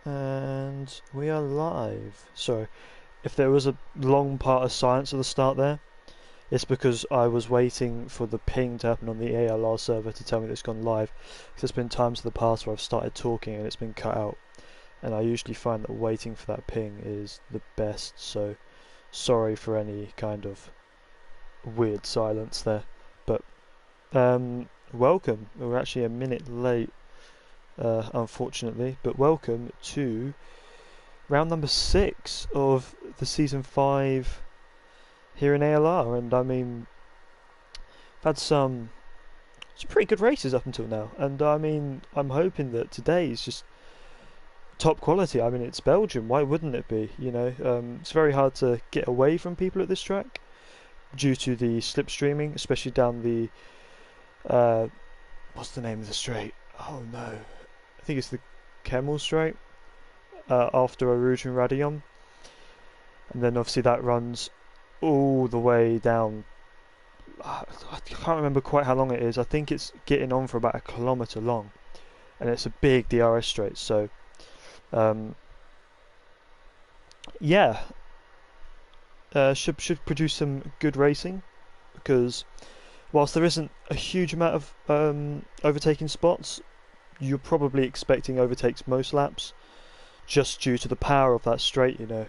And we are live. So, if there was a long part of silence at the start there, it's because I was waiting for the ping to happen on the ALR server to tell me that it's gone live. Because there's been times in the past where I've started talking and it's been cut out. And I usually find that waiting for that ping is the best, so sorry for any kind of weird silence there. But, welcome. We're actually a minute late, unfortunately, but welcome to round number 6 of the season 5 here in ALR, and I mean, I've had some pretty good races up until now, and I mean, I'm hoping that today is just top quality. I mean, it's Belgium, why wouldn't it be? You know, it's very hard to get away from people at this track due to the slipstreaming, especially down the what's the name of the straight? Oh no, I think it's the Camel Straight after Arouge and Radion, and then obviously that runs all the way down. I can't remember quite how long it is. I think it's getting on for about a kilometre long, and it's a big DRS straight. So, yeah, should produce some good racing, because whilst there isn't a huge amount of overtaking spots, you're probably expecting overtakes most laps, just due to the power of that straight. You know,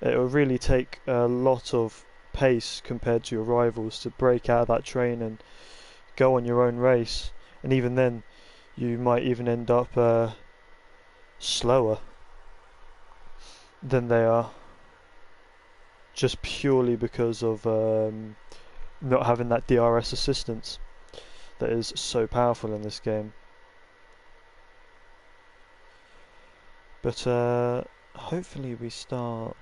it will really take a lot of pace compared to your rivals to break out of that train and go on your own race, and even then you might even end up slower than they are, just purely because of not having that DRS assistance that is so powerful in this game. But hopefully we start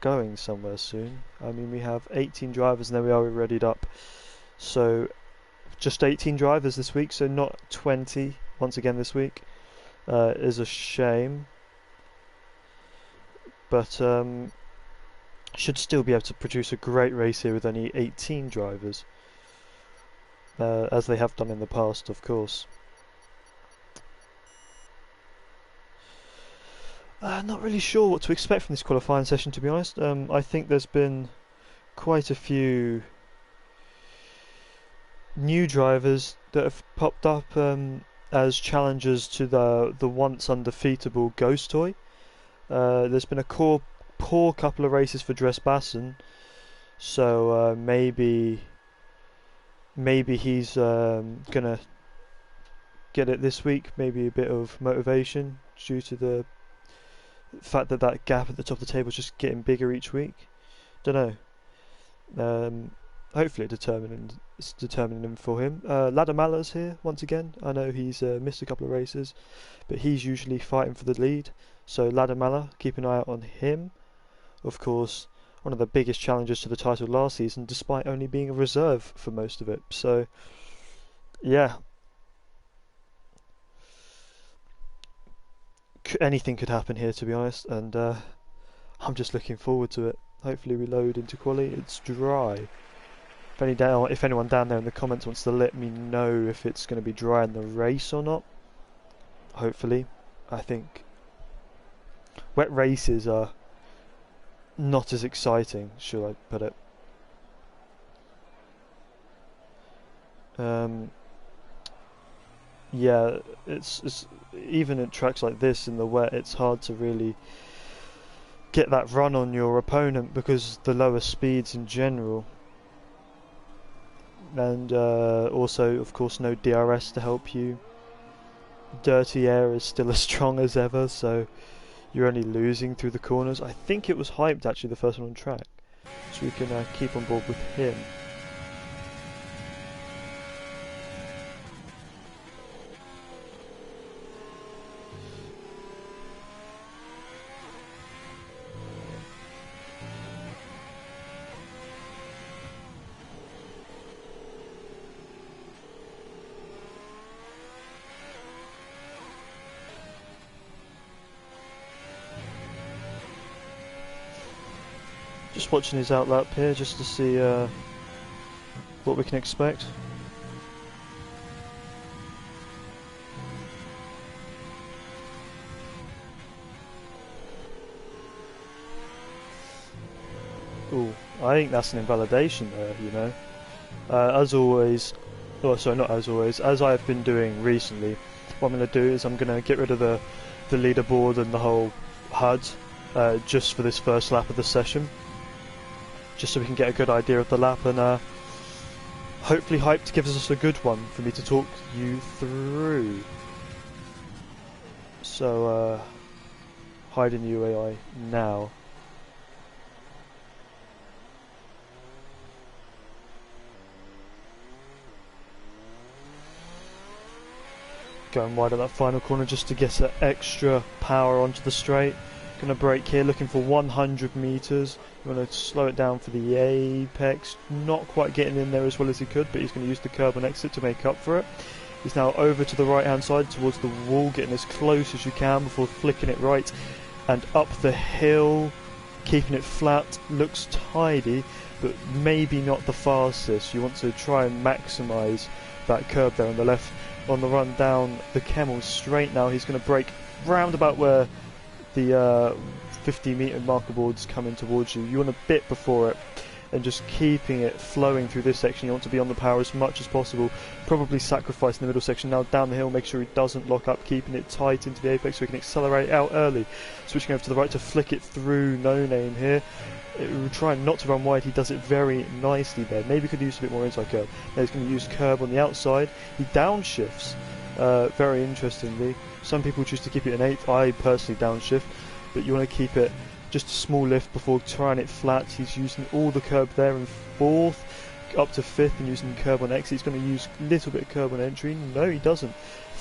going somewhere soon. I mean, we have 18 drivers, and there we are, we're readied up. So just 18 drivers this week, so not 20 once again this week. Is a shame, but should still be able to produce a great race here with only 18 drivers, as they have done in the past, of course. Not really sure what to expect from this qualifying session, to be honest. I think there's been quite a few new drivers that have popped up as challengers to the once undefeatable Ghost Toy. There's been a poor couple of races for Dressbassen, so maybe he's gonna get it this week. Maybe a bit of motivation due to the fact that that gap at the top of the table is just getting bigger each week. Don't know. Hopefully it's determining for him. Ladamala's here once again. I know he's missed a couple of races, but he's usually fighting for the lead. So Ladamala, keep an eye out on him. Of course, one of the biggest challengers to the title last season, despite only being a reserve for most of it. So, yeah. Anything could happen here, to be honest, and I'm just looking forward to it. Hopefully we load into quali. It's dry. If anyone down there in the comments wants to let me know if it's going to be dry in the race or not, hopefully. I think wet races are not as exciting, should I put it. Yeah, it's even at tracks like this in the wet, it's hard to really get that run on your opponent because the lower speeds in general, and also of course no DRS to help you. Dirty air is still as strong as ever, so you're only losing through the corners. I think it was hyped actually, the first one on track, so we can keep on board with him. Just watching his outlap here just to see what we can expect. Ooh, I think that's an invalidation there, you know. As always, oh sorry, not as always, as I've been doing recently, what I'm going to do is I'm going to get rid of the leaderboard and the whole HUD just for this first lap of the session, just so we can get a good idea of the lap, and hopefully Hyped gives us a good one for me to talk you through. So hide in UAI now. Going wide at that final corner just to get extra power onto the straight. Gonna brake here, looking for 100 meters. You want to slow it down for the apex. Not quite getting in there as well as he could, but he's going to use the curb and exit to make up for it. He's now over to the right hand side towards the wall, getting as close as you can before flicking it right and up the hill, keeping it flat. Looks tidy, but maybe not the fastest. You want to try and maximise that curb there on the left. On the run down the Camel straight now, he's going to brake round about where the 50 metre marker board's coming towards you. You want a bit before it and just keeping it flowing through this section. You want to be on the power as much as possible, probably sacrificing the middle section. Now down the hill, make sure he doesn't lock up, keeping it tight into the apex so he can accelerate out early. Switching over to the right to flick it through No Name here. Trying not to run wide, he does it very nicely there. Maybe could use a bit more inside curb. Now he's going to use curb on the outside. He downshifts, very interestingly. Some people choose to keep it in 8th. I personally downshift, but you want to keep it just a small lift before trying it flat. He's using all the curb there in 4th, up to 5th, and using curb on exit. He's going to use a little bit of curb on entry. No, he doesn't.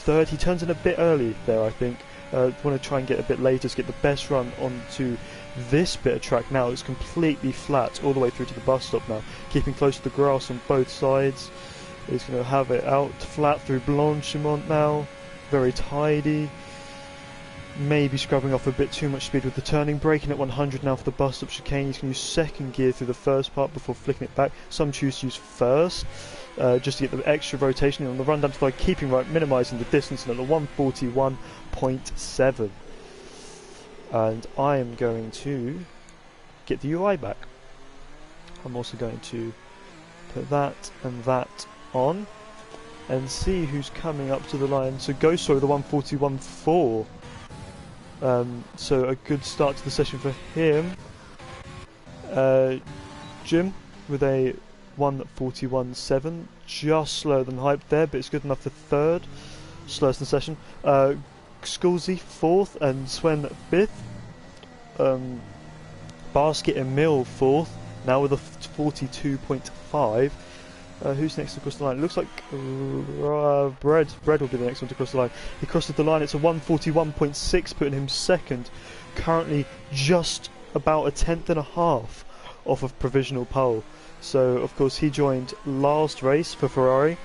3rd, he turns in a bit early there, I think. Want to try and get a bit later to get the best run onto this bit of track. Now it's completely flat all the way through to the bus stop now, keeping close to the grass on both sides. He's going to have it out flat through Blanchimont now, very tidy. Maybe scrubbing off a bit too much speed with the turning, braking at 100 now for the bus stop chicane. He's going to use second gear through the first part before flicking it back. Some choose to use first, just to get the extra rotation. And on the run down to the keeping right, minimising the distance, and at the 141.7. And I am going to get the UI back. I'm also going to put that and that on and see who's coming up to the line. So Ghost with the 141.4. So a good start to the session for him. Jim with a 141.7, just slower than Hype there, but it's good enough for 3rd, slowest in the session. Skulzy 4th and Swen 5th. Basket and Mill 4th, now with a 42.5. Who's next to cross the line? It looks like Bread will be the next one to cross the line. He crosses the line, it's a 141.6, putting him 2nd. Currently just about a 10th and a half off of provisional pole. So of course he joined last race for Ferrari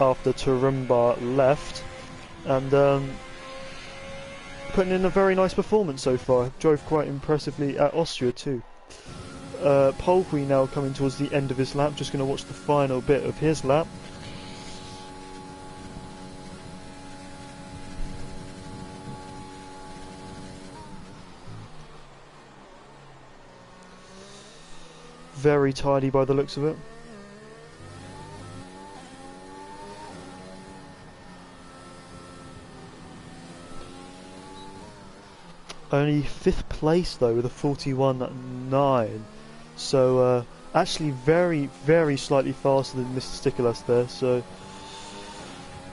after Turumba left, and putting in a very nice performance so far. Drove quite impressively at Austria too. Polkey now coming towards the end of his lap, just going to watch the final bit of his lap. Very tidy by the looks of it. Only 5th place though with a 41.9. So actually very, very slightly faster than Mr. Stickerless there. So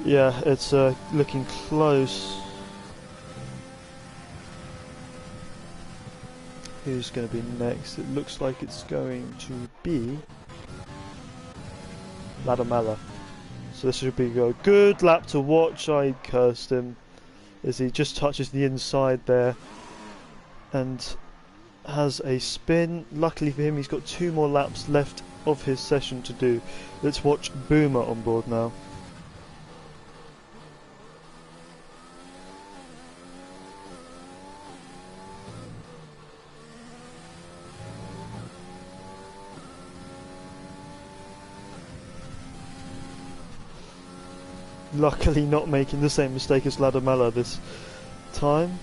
yeah, it's looking close. Who's going to be next? It looks like it's going to be Ladamala. So this should be a good lap to watch. I cursed him as he just touches the inside there and has a spin. Luckily for him, he's got 2 more laps left of his session to do. Let's watch Boomer on board now. Luckily not making the same mistake as Ladamala this time.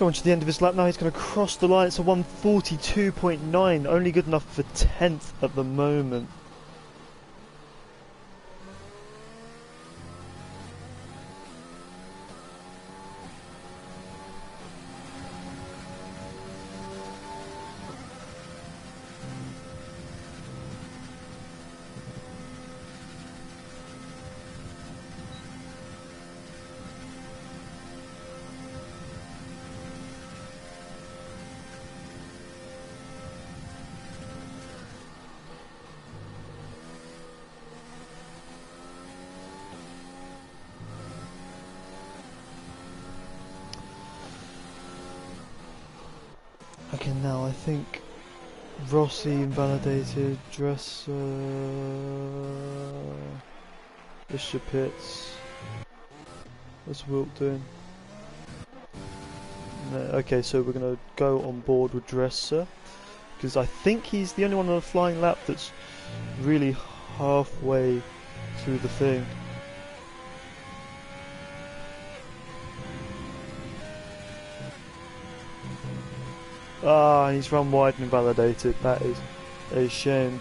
Going to the end of his lap now, he's going to cross the line. It's a 1:42.9, only good enough for 10th at the moment. Okay, now I think Rossi invalidated, Dresser, Bishopitz. What's Wilt doing? No, okay, so we're going to go on board with Dresser, because I think he's the only one on a flying lap that's really halfway through the thing. Ah, he's run wide and invalidated. That is a shame.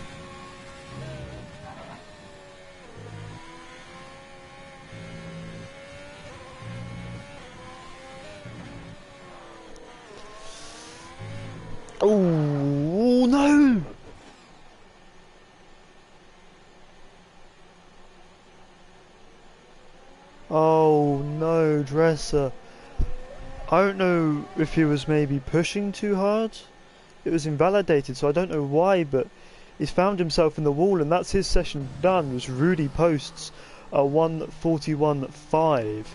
Oh no! Oh no, Dresser. I don't know if he was maybe pushing too hard. It was invalidated, so I don't know why, but he's found himself in the wall, and that's his session done. Was Rudy posts a 1:41.5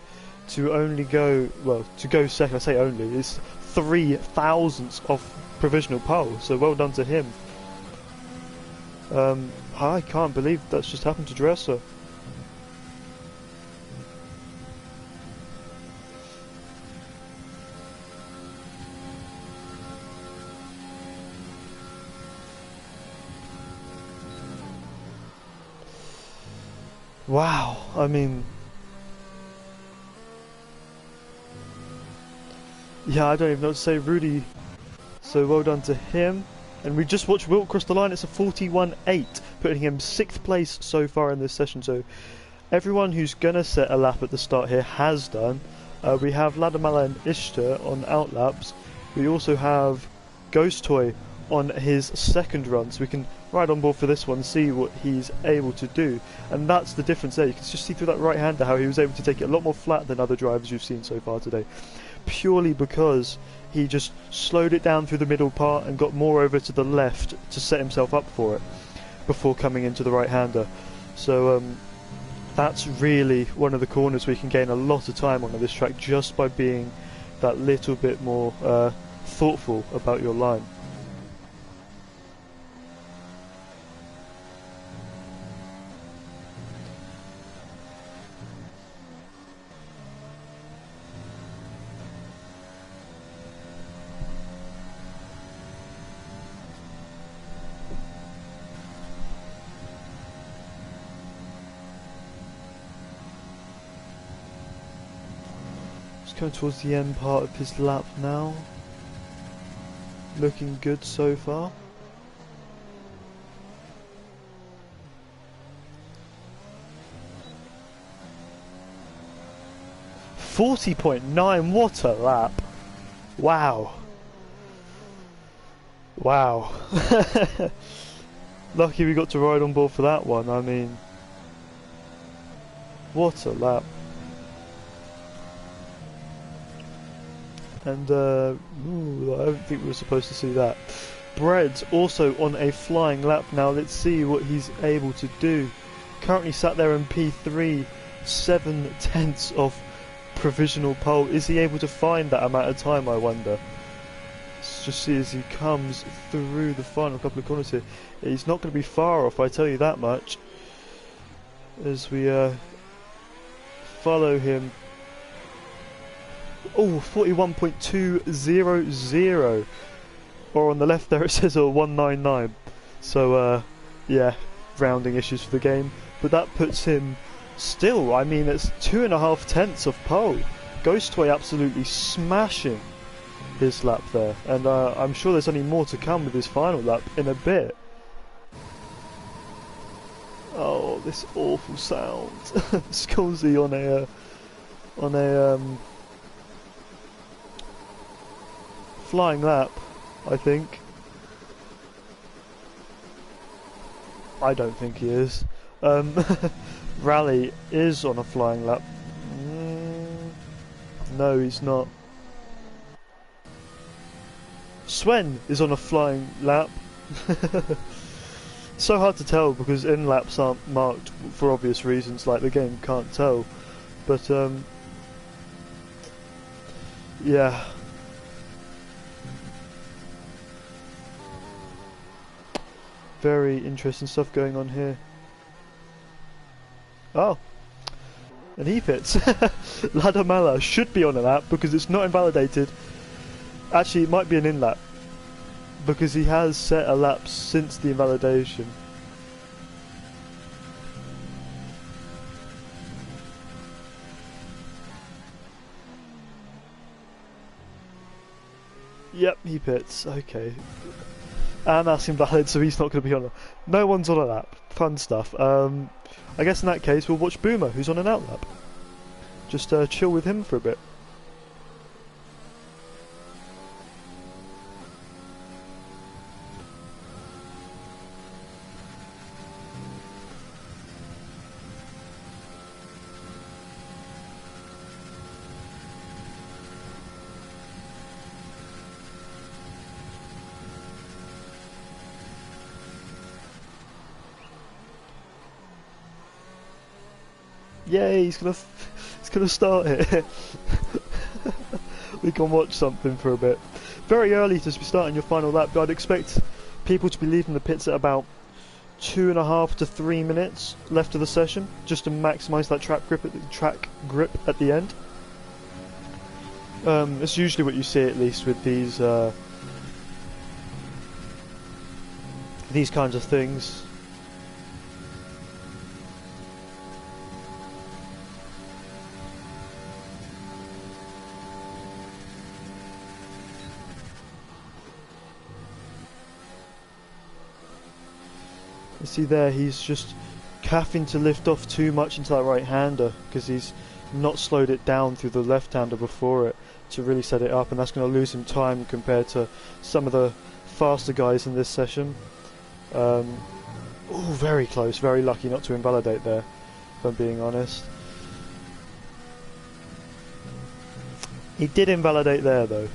to only go, well, to go second. I say only, it's 3/1000ths of provisional pole, so well done to him. I can't believe that's just happened to Dresser. Wow, I mean, yeah, I don't even know what to say, Rudy, so well done to him. And we just watched Wilt cross the line. It's a 41.8, putting him 6th place so far in this session, so everyone who's gonna set a lap at the start here has done. We have Ladamala and Ishtar on outlaps. We also have Ghost Toy on his second run, so we can ride on board for this one, see what he's able to do. And that's the difference there. You can just see through that right hander how he was able to take it a lot more flat than other drivers you've seen so far today, purely because he just slowed it down through the middle part and got more over to the left to set himself up for it before coming into the right hander. So that's really one of the corners we can gain a lot of time on this track, just by being that little bit more thoughtful about your line. Coming towards the end part of his lap now. Looking good so far. .9, what a lap. Wow. Wow. Lucky we got to ride on board for that one. I mean, what a lap. And ooh, I don't think we were supposed to see that. Bread's also on a flying lap now. Let's see what he's able to do. Currently sat there in P3, 7/10ths of provisional pole. Is he able to find that amount of time, I wonder? Let's just see as he comes through the final couple of corners here. He's not going to be far off, I tell you that much. As we follow him. Oh, 41.200, or on the left there it says a 199. So yeah, rounding issues for the game, but that puts him still, I mean, it's 2.5 tenths of pole. Ghostway absolutely smashing his lap there, and I'm sure there's only more to come with his final lap in a bit. Oh, this awful sound! Scolzy on a flying lap, I think. I don't think he is. Rally is on a flying lap. No, he's not. Sven is on a flying lap. So hard to tell because in laps aren't marked for obvious reasons, like the game can't tell. But yeah. Very interesting stuff going on here. Oh. And he fits. Ladamala should be on a lap because it's not invalidated. Actually, it might be an in-lap because he has set a lap since the invalidation. Yep, he pits. Okay. And that's invalid, so he's not going to be on a... No one's on a lap. Fun stuff. I guess in that case we'll watch Boomer, who's on an out lap. Just chill with him for a bit. Yay, he's gonna start it. We can watch something for a bit. Very early to be starting your final lap, but I'd expect people to be leaving the pits at about 2.5 to 3 minutes left of the session, just to maximise that track grip at the end. It's usually what you see, at least with these kinds of things. You see there, he's just having to lift off too much into that right-hander because he's not slowed it down through the left-hander before it to really set it up, and that's going to lose him time compared to some of the faster guys in this session. Oh, very close, very lucky not to invalidate there, if I'm being honest. He did invalidate there though,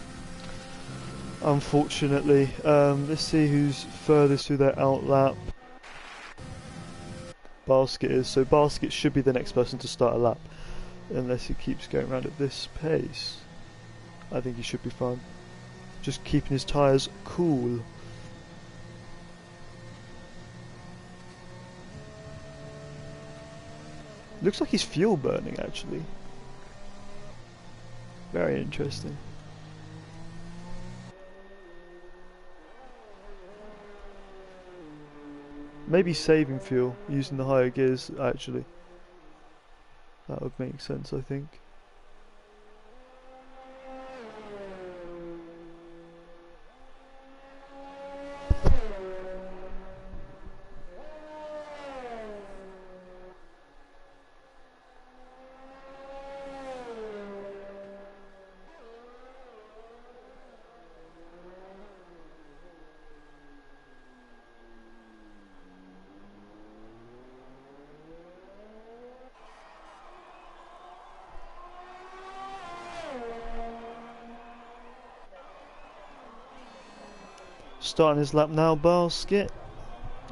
unfortunately. Let's see who's furthest through their out lap. Basket is, so Basket should be the next person to start a lap, unless he keeps going around at this pace. I think he should be fine, just keeping his tyres cool. Looks like he's fuel burning actually. Very interesting. Maybe saving fuel, using the higher gears actually. That would make sense, I think. Starting his lap now, Basket.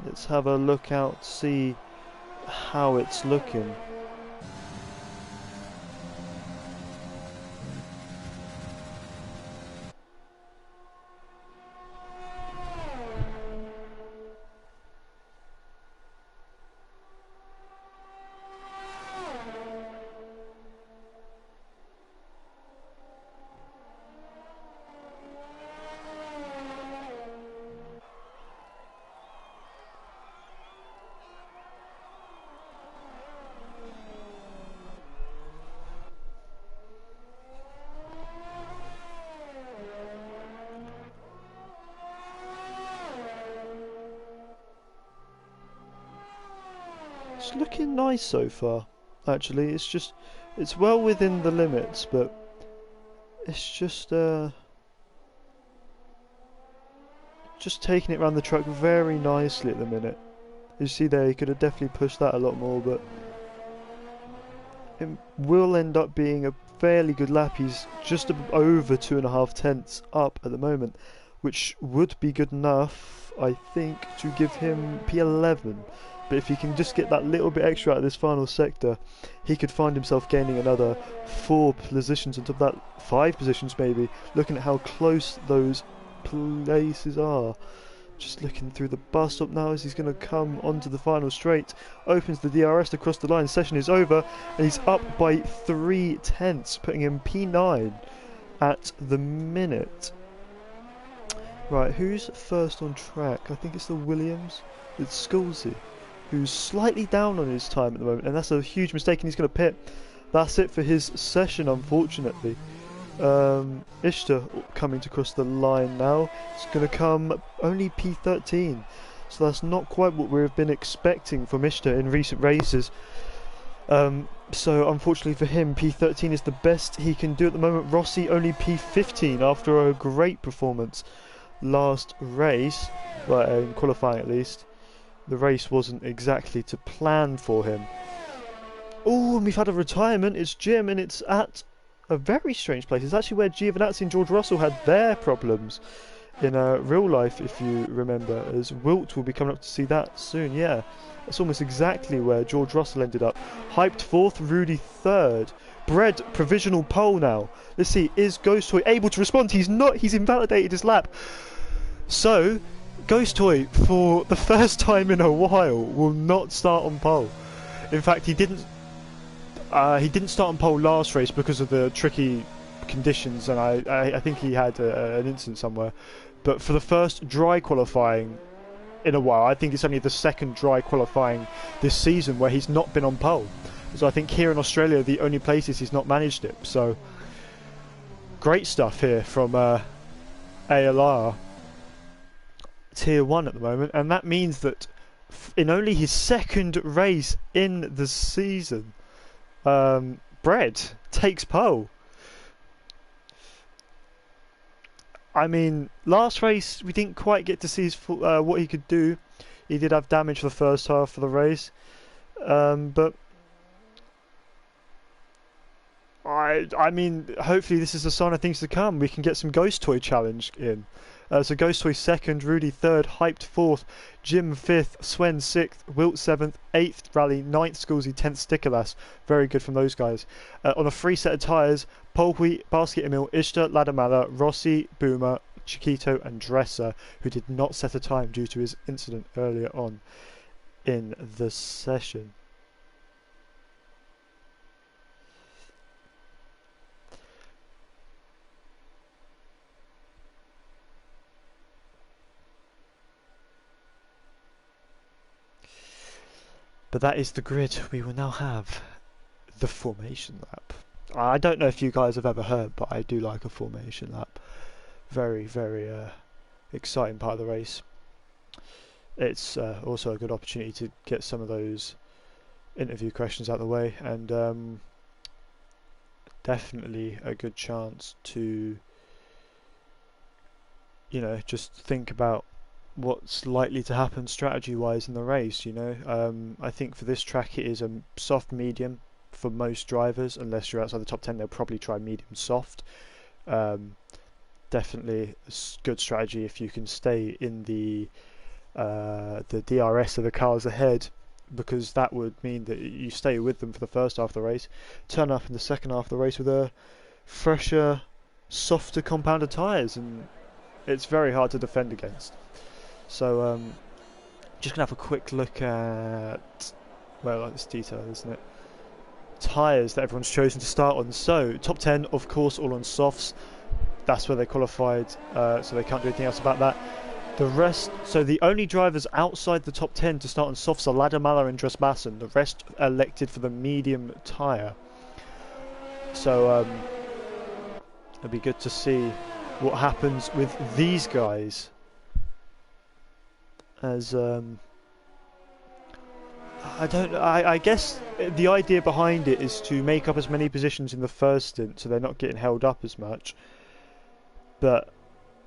Let's have a look out, see how it's looking. it's looking nice so far. Actually, it's well within the limits, but it's just taking it around the track very nicely at the minute. You see there, he could have definitely pushed that a lot more, but it will end up being a fairly good lap. He's just over 2.5 tenths up at the moment, which would be good enough, I think, to give him P11. But if he can just get that little bit extra out of this final sector, he could find himself gaining another 4 positions on top of that, 5 positions maybe, looking at how close those places are. Just looking through the bus stop now as he's going to come onto the final straight. Opens the DRS to cross the line. Session is over and he's up by 3 tenths, putting him P9 at the minute. Right, who's first on track? I think it's the Williams. It's Sculsey, who's slightly down on his time at the moment, and that's a huge mistake, and he's going to pit. That's it for his session, unfortunately. Ishtar coming to cross the line now. It's going to come only P13, so that's not quite what we've been expecting from Ishtar in recent races. So unfortunately for him, P13 is the best he can do at the moment. Rossi only P15 after a great performance last race, well, in qualifying at least. The race wasn't exactly to plan for him. Oh, and we've had a retirement. It's Jim, and it's at a very strange place. It's actually where Giovinazzi and George Russell had their problems in real life, if you remember, as Wilt will be coming up to see that soon. Yeah, that's almost exactly where George Russell ended up. Hyped 4th, Rudy 3rd. Bread, provisional pole now. Let's see, is Ghost Toy able to respond? He's not, he's invalidated his lap. So, Ghost Toy, for the first time in a while, will not start on pole. In fact, he didn't start on pole last race because of the tricky conditions, and I think he had an incident somewhere. But for the first dry qualifying in a while, I think it's only the second dry qualifying this season where he's not been on pole. So I think here in Australia, the only places he's not managed it. So great stuff here from ALR. Tier 1 at the moment, and that means that in only his second race in the season, Bread takes pole. I mean, last race we didn't quite get to see his full, what he could do. He did have damage for the first half of the race, but I mean, hopefully this is a sign of things to come. We can get some Ghost Toy challenge in. So Ghost Toy 2nd, Rudy 3rd, Hyped 4th, Jim 5th, Swen 6th, Wilt 7th, 8th Rally, 9th Sculsey, 10th Stickerlass. Very good from those guys. On a free set of tyres, Polhui, Basket Emil, Ishtar, Ladamala, Rossi, Boomer, Chiquito and Dresser, who did not set a time due to his incident earlier on in the session. But that is the grid. We will now have the formation lap. I don't know if you guys have ever heard, but I do like a formation lap. Very, very exciting part of the race. It's also a good opportunity to get some of those interview questions out of the way, and definitely a good chance to, you know, just think about what's likely to happen strategy-wise in the race. You know, I think for this track it is a soft medium for most drivers. Unless you're outside the top 10, they'll probably try medium soft. Definitely a good strategy if you can stay in the DRS of the cars ahead, because that would mean that you stay with them for the first half of the race, turn up in the second half of the race with a fresher, softer compounded tyres, and it's very hard to defend against. So just gonna have a quick look at, well, like this detail, isn't it? Tyres that everyone's chosen to start on. So top 10, of course, all on softs. That's where they qualified, so they can't do anything else about that. The rest, so the only drivers outside the top 10 to start on softs are Ladamala and Dresbassen. The rest elected for the medium tyre. So it'll be good to see what happens with these guys, as I guess the idea behind it is to make up as many positions in the first stint so they're not getting held up as much. But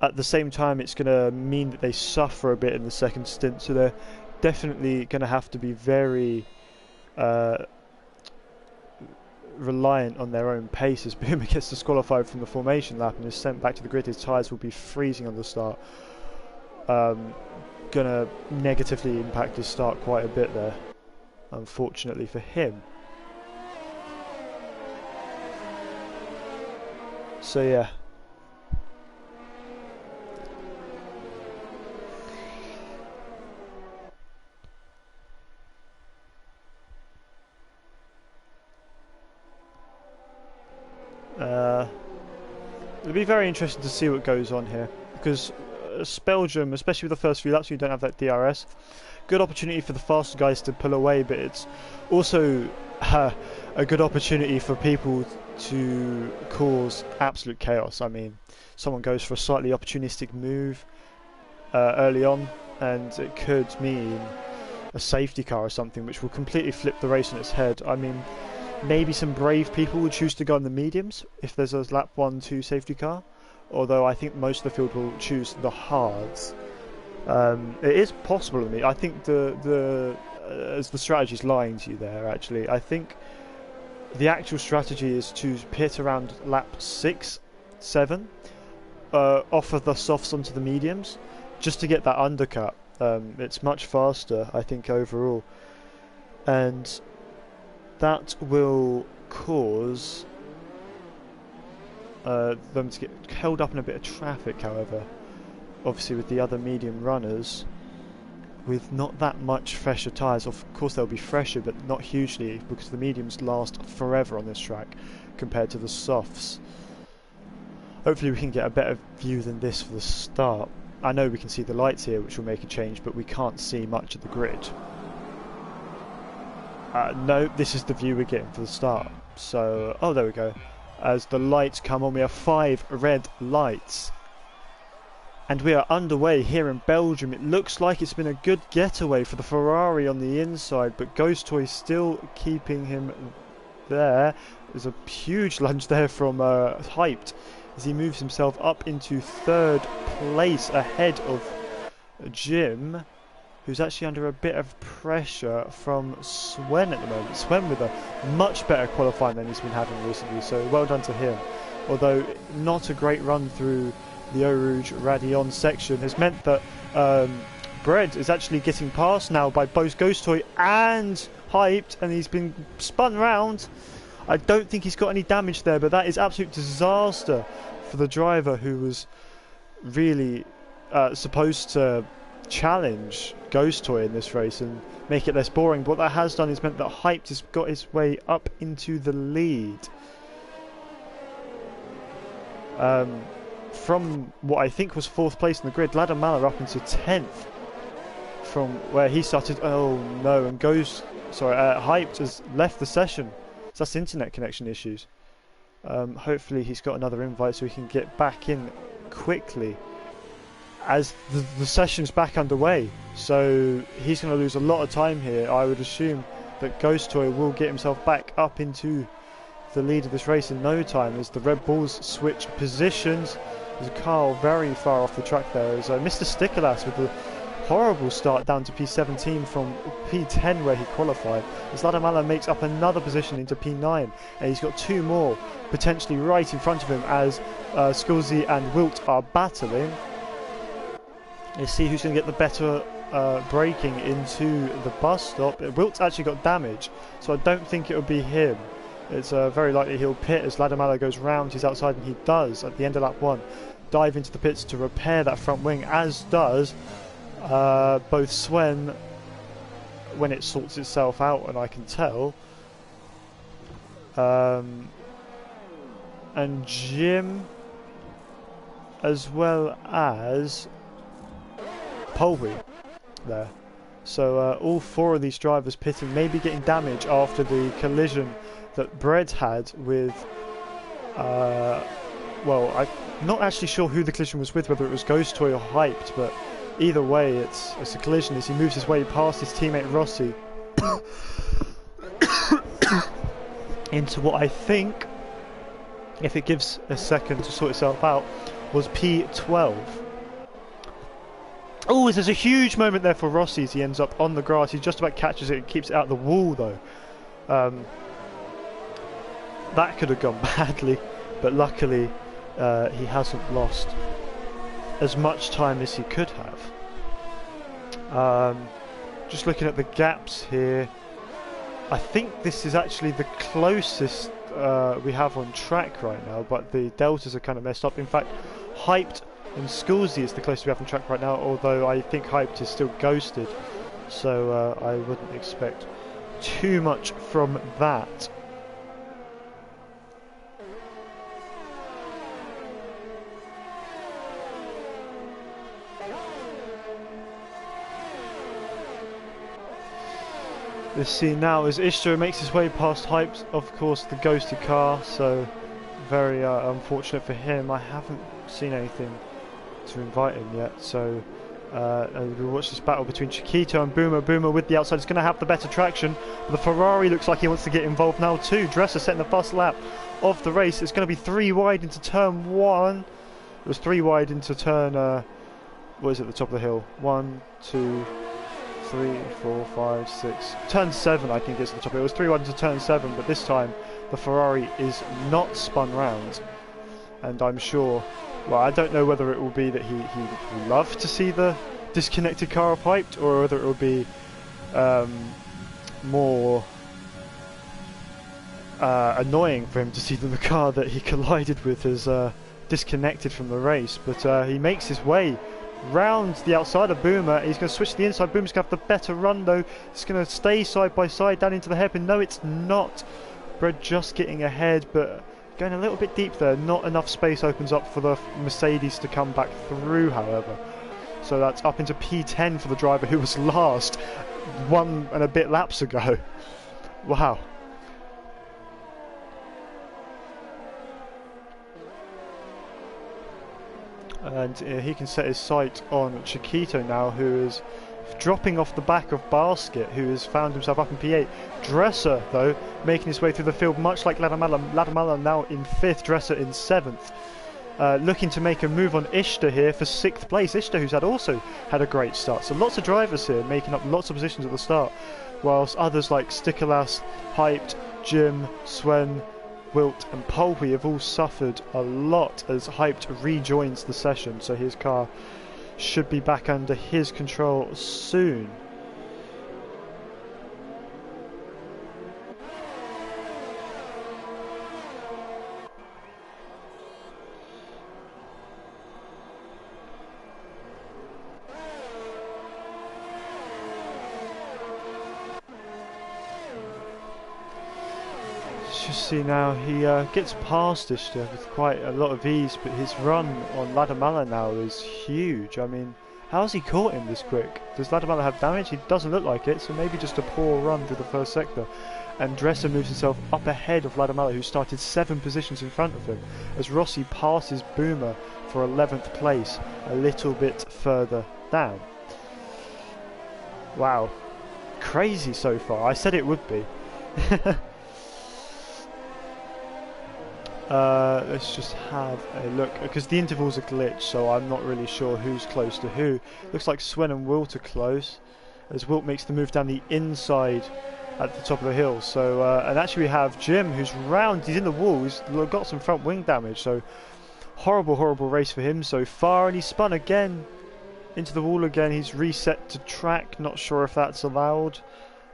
at the same time, it's going to mean that they suffer a bit in the second stint, so they're definitely going to have to be very reliant on their own pace. As Boomer gets disqualified from the formation lap and is sent back to the grid, his tyres will be freezing on the start. Gonna negatively impact his start quite a bit there, unfortunately for him. So yeah. It'll be very interesting to see what goes on here, because Belgium, especially with the first few laps, you don't have that DRS. Good opportunity for the faster guys to pull away, but it's also a good opportunity for people to cause absolute chaos. I mean, someone goes for a slightly opportunistic move early on, and it could mean a safety car or something, which will completely flip the race on its head. I mean, maybe some brave people would choose to go on the mediums if there's a lap 1-2 safety car, although I think most of the field will choose the hards. It is possible to me. I think as the strategy is lying to you there, actually. I think the actual strategy is to pit around lap 6, 7, offer the softs onto the mediums, just to get that undercut. It's much faster, I think, overall. And that will cause them to get held up in a bit of traffic, however. Obviously with the other medium runners with not that much fresher tyres. Of course they'll be fresher, but not hugely, because the mediums last forever on this track compared to the softs. Hopefully we can get a better view than this for the start. I know we can see the lights here, which will make a change, but we can't see much of the grid. No, this is the view we're getting for the start. So, oh, there we go. As the lights come on, we have 5 red lights. And we are underway here in Belgium. It looks like it's been a good getaway for the Ferrari on the inside, but Ghost Toy still keeping him there. There's a huge lunge there from Hyped as he moves himself up into 3rd place ahead of Jim, who's actually under a bit of pressure from Swen at the moment. Swen with a much better qualifying than he's been having recently, so well done to him. Although not a great run through the Eau Rouge Radion section has meant that Bread is actually getting passed now by both Ghost Toy and Hyped, and he's been spun round. I don't think he's got any damage there, but that is absolute disaster for the driver who was really supposed to challenge Ghost Toy in this race and make it less boring. But what that has done is meant that Hyped has got his way up into the lead. From what I think was 4th place in the grid, Ladamala up into 10th from where he started. Oh no, and Hyped has left the session. So that's internet connection issues. Hopefully he's got another invite so he can get back in quickly, as the session's back underway. So he's going to lose a lot of time here. I would assume that Ghost Toy will get himself back up into the lead of this race in no time as the Red Bulls switch positions. There's Carl very far off the track there. As Mr. Stickerlass with the horrible start down to P17 from P10 where he qualified. As Ladamala makes up another position into P9, and he's got 2 more potentially right in front of him as Skulzy and Wilt are battling. Let's see who's going to get the better braking into the bus stop. Wilt's actually got damage, so I don't think it will be him. It's very likely he'll pit as Ladamala goes round his outside, and he does at the end of lap 1 dive into the pits to repair that front wing, as does both Swen when it sorts itself out, and I can tell, and Jim, as well as Polwy there. So all 4 of these drivers pitting, maybe getting damage after the collision that Bread had with well, I'm not actually sure who the collision was with, whether it was Ghost Toy or Hyped, but either way it's a collision as he moves his way past his teammate Rossi into what I think, if it gives a second to sort itself out, was P12. Oh, there's a huge moment there for Rossi as he ends up on the grass. He just about catches it and keeps it out the wall though. That could have gone badly, but luckily he hasn't lost as much time as he could have. Just looking at the gaps here, I think this is actually the closest we have on track right now, but the deltas are kind of messed up. In fact, Hyped and Scoolsy is the closest we have on track right now, although I think Hyped is still ghosted, so I wouldn't expect too much from that. Let's see now as Ishtar makes his way past Hyped, of course the ghosted car, so very unfortunate for him. I haven't seen anything to invite him yet, so we watch this battle between Chiquito and Boomer. Boomer with the outside is going to have the better traction, but the Ferrari looks like he wants to get involved now too. Dresser setting the first lap of the race. It's going to be 3 wide into turn 1. It was 3 wide into turn, what is it, the top of the hill? 1, 2, 3, 4, 5, 6. Turn 7 I think is the top of it. It was 3 wide into turn 7, but this time the Ferrari is not spun round, and I'm sure, well, I don't know whether it will be that he would love to see the disconnected car of Hyped, or whether it will be more annoying for him to see that the car that he collided with is disconnected from the race. But he makes his way round the outside of Boomer. He's going to switch to the inside. Boomer's going to have the better run though. It's going to stay side by side down into the hairpin. No, it's not. Brad just getting ahead, but going a little bit deep there. Not enough space opens up for the Mercedes to come back through, however. So that's up into P10 for the driver who was last 1 and a bit laps ago. Wow. And he can set his sight on Chiquito now, who is dropping off the back of Basket, who has found himself up in P8. Dresser, though, making his way through the field, much like Ladamala. Ladamala now in 5th, Dresser in 7th. Looking to make a move on Ishtar here for 6th place. Ishtar, who's also had a great start. So lots of drivers here making up lots of positions at the start, whilst others like Stikolas, Hyped, Jim, Swen, Wilt and Pulpy have all suffered a lot as Hyped rejoins the session, so his car should be back under his control soon. Just see now, he gets past Ishtar with quite a lot of ease, but his run on Ladamala now is huge. I mean, how's he caught him this quick? Does Ladamala have damage? He doesn't look like it, so maybe just a poor run through the first sector. And Dresser moves himself up ahead of Ladamala, who started 7 positions in front of him, as Rossi passes Boomer for 11th place a little bit further down. Wow, crazy so far. I said it would be. Let's just have a look, because the intervals are glitched, so I'm not really sure who's close to who. Looks like Swen and Wilt are close, as Wilt makes the move down the inside at the top of the hill. So, and actually we have Jim, who's round, he's in the wall, he's got some front wing damage, so horrible, horrible race for him so far, and he's spun again into the wall again. He's reset to track, not sure if that's allowed,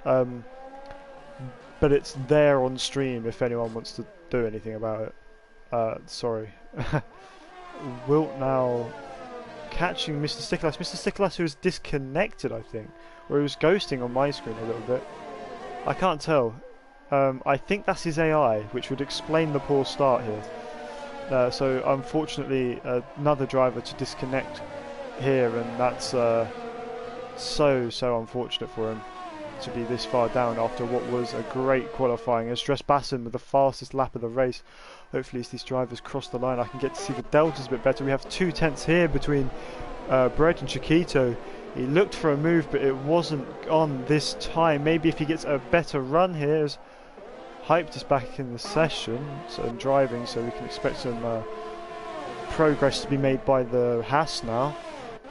but it's there on stream if anyone wants to do anything about it. Sorry. Wilt now catching Mr. Stikolas. Mr. Stikolas, who was disconnected, I think, or he was ghosting on my screen a little bit. I can't tell. I think that's his AI, which would explain the poor start here. So unfortunately, another driver to disconnect here, and that's so unfortunate for him to be this far down after what was a great qualifying. As Dresbasson with the fastest lap of the race. Hopefully as these drivers cross the line I can get to see the deltas a bit better. We have 2 tenths here between Brett and Chiquito. He looked for a move, but it wasn't on this time. Maybe if he gets a better run here, as Hyped is back in the session, so I'm driving, so we can expect some progress to be made by the Haas now.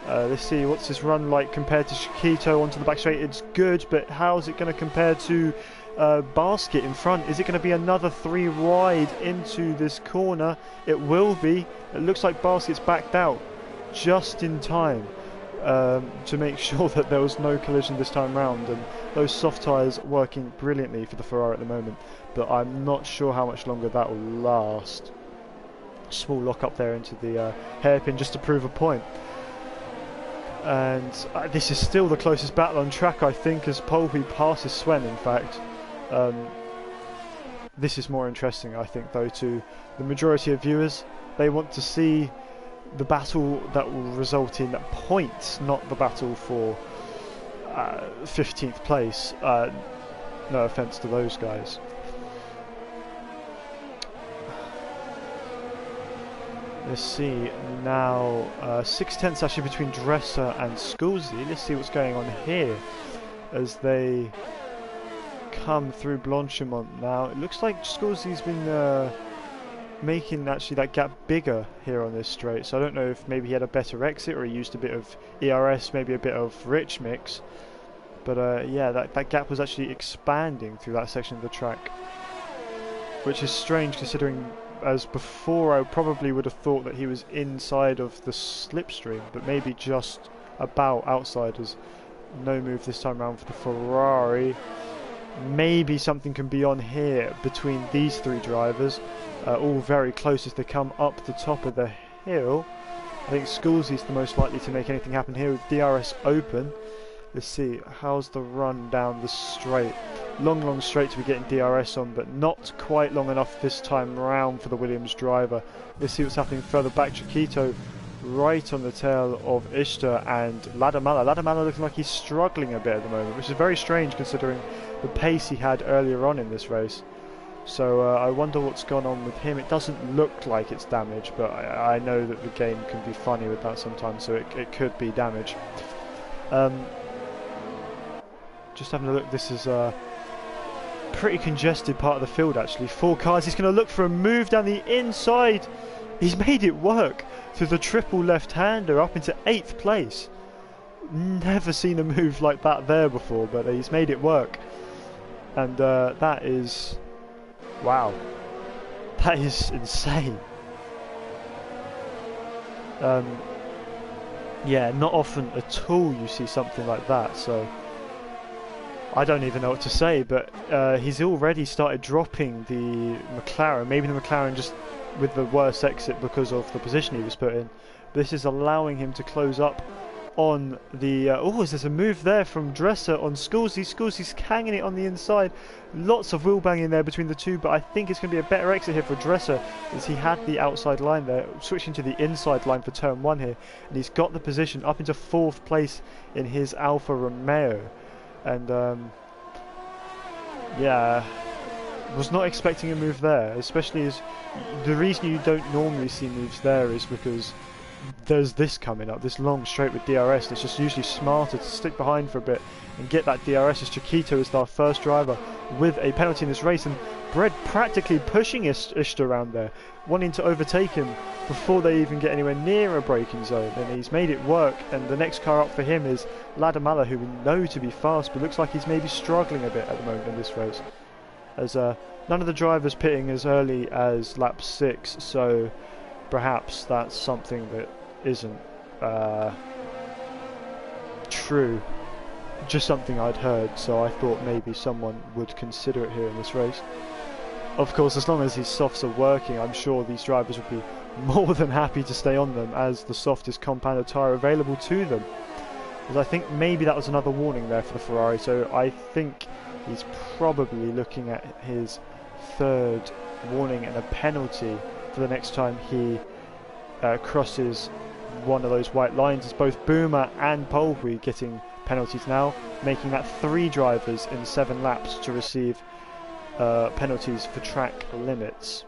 Let's see, what's his run like compared to Chiquito onto the back straight? It's good, but how's it going to compare to Basket in front? Is it going to be another 3 wide into this corner? It will be. It looks like Basket's backed out just in time to make sure that there was no collision this time round, and those soft tyres working brilliantly for the Ferrari at the moment, but I'm not sure how much longer that will last. Small lock up there into the hairpin just to prove a point. And this is still the closest battle on track, I think, as Polby passes Sven, in fact. This is more interesting, I think, though, to the majority of viewers. They want to see the battle that will result in points, not the battle for 15th place. No offence to those guys. Let's see now, 6/10 actually between Dresser and Scully. Let's see what's going on here as they come through Blanchimont now. It looks like Scully's been making actually that gap bigger here on this straight, so I don't know if maybe he had a better exit or he used a bit of ERS, maybe a bit of rich mix, but yeah, that gap was actually expanding through that section of the track, which is strange considering as before I probably would have thought that he was inside of the slipstream, but maybe just about outside, as no move this time around for the Ferrari. Maybe something can be on here between these 3 drivers, all very close as they come up the top of the hill. I think Scully's the most likely to make anything happen here with DRS open. Let's see, how's the run down the straight? Long straight to be getting DRS on, but not quite long enough this time round for the Williams driver. Let's see what's happening further back. Chiquito right on the tail of Ishtar and Ladamala. Ladamala looking like he's struggling a bit at the moment, which is very strange considering the pace he had earlier on in this race. So I wonder what's gone on with him. It doesn't look like it's damage, but I know that the game can be funny with that sometimes, so it could be damage. Just having a look, this is a pretty congested part of the field actually. 4 cars, he's going to look for a move down the inside. He's made it work through the triple left-hander up into 8th place. Never seen a move like that there before, but he's made it work. And that is... wow. That is insane. Yeah, not often at all you see something like that, so... I don't even know what to say, but he's already started dropping the McLaren. Maybe the McLaren just with the worst exit because of the position he was put in. This is allowing him to close up on the... oh, there's a move there from Dresser on Scully. Scully's hanging it on the inside. Lots of wheel banging there between the two, but I think it's going to be a better exit here for Dresser, as he had the outside line there, switching to the inside line for turn 1 here. And he's got the position up into 4th place in his Alfa Romeo. And yeah, was not expecting a move there, especially as the reason you don't normally see moves there is because there's this coming up, this long straight with DRS, and it's just usually smarter to stick behind for a bit and get that DRS, as Chiquito is our first driver with a penalty in this race, and Brett practically pushing Ishtar around there, wanting to overtake him before they even get anywhere near a braking zone, and he's made it work. And the next car up for him is Ladamala, who we know to be fast, but looks like he's maybe struggling a bit at the moment in this race, as none of the drivers pitting as early as lap 6, so perhaps that's something that isn't true, just something I'd heard, so I thought maybe someone would consider it here in this race. Of course, as long as these softs are working, I'm sure these drivers would be more than happy to stay on them, as the softest compounded tyre available to them. Because I think maybe that was another warning there for the Ferrari, so I think he's probably looking at his 3rd warning and a penalty for the next time he crosses one of those white lines. It's both Boomer and Polby getting penalties now, making that 3 drivers in 7 laps to receive penalties for track limits.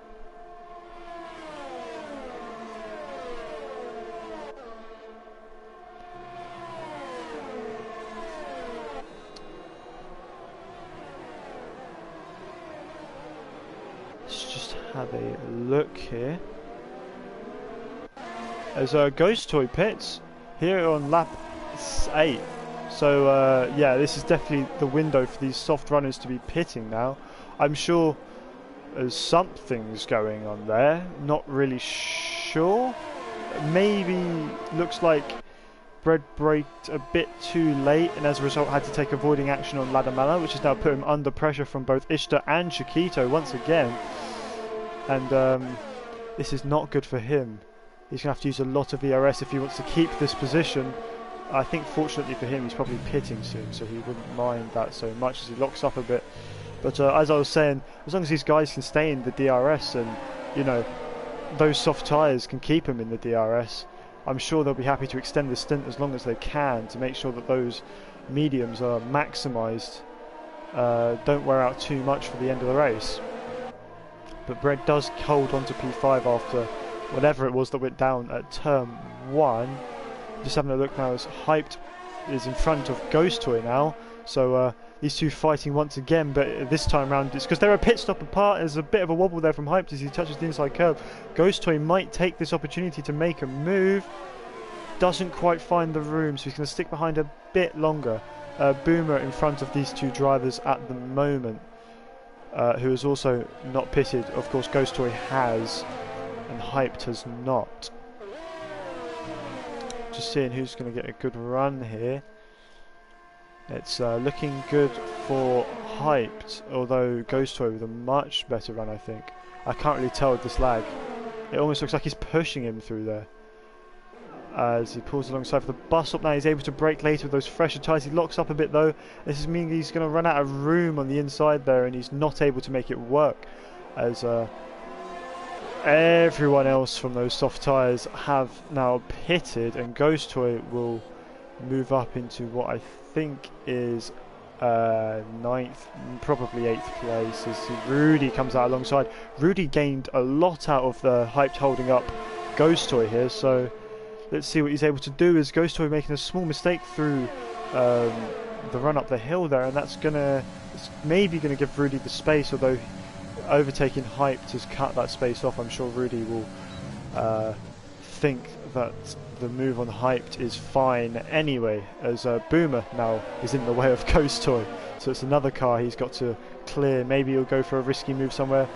have a look here. As Ghost Toy pits here on lap 8. So yeah, this is definitely the window for these soft runners to be pitting now. I'm sure there's something's going on there. Not really sure. Maybe looks like Bread braked a bit too late and as a result had to take avoiding action on Ladamala, which has now put him under pressure from both Ishtar and Chiquito once again. And this is not good for him. He's going to have to use a lot of ERS if he wants to keep this position. I think fortunately for him he's probably pitting soon, so he wouldn't mind that so much as he locks up a bit. But as I was saying, as long as these guys can stay in the DRS and, you know, those soft tyres can keep him in the DRS, I'm sure they'll be happy to extend the stint as long as they can to make sure that those mediums are maximised, don't wear out too much for the end of the race. But Bread does hold on to P5 after whatever it was that went down at turn 1. Just having a look now as Hyped is in front of Ghost Toy now, so these two fighting once again, but this time round it's because they're a pit stop apart. There's a bit of a wobble there from Hyped as he touches the inside curb. Ghost Toy might take this opportunity to make a move. Doesn't quite find the room, so he's going to stick behind a bit longer. Boomer in front of these two drivers at the moment, who is also not pitted. Of course, Ghost Toy has, and Hyped has not. Just seeing who's going to get a good run here. It's looking good for Hyped, although Ghost Toy with a much better run, I think. I can't really tell with this lag. It almost looks like he's pushing him through there. As he pulls alongside for the bus stop now, he's able to brake later with those fresher tyres. He locks up a bit though. This is meaning he's going to run out of room on the inside there, and he's not able to make it work. As everyone else from those soft tyres have now pitted, and Ghost Toy will move up into what I think is 9th, probably 8th place, as Rudy comes out alongside. Rudy gained a lot out of the Hyped holding up Ghost Toy here, so let's see what he's able to do. Is Ghost Toy making a small mistake through the run up the hill there, and that's maybe gonna give Rudy the space, although overtaking Hyped has cut that space off. I'm sure Rudy will think that the move on Hyped is fine anyway, as Boomer now is in the way of Ghost Toy, so it's another car he's got to clear. Maybe he'll go for a risky move somewhere.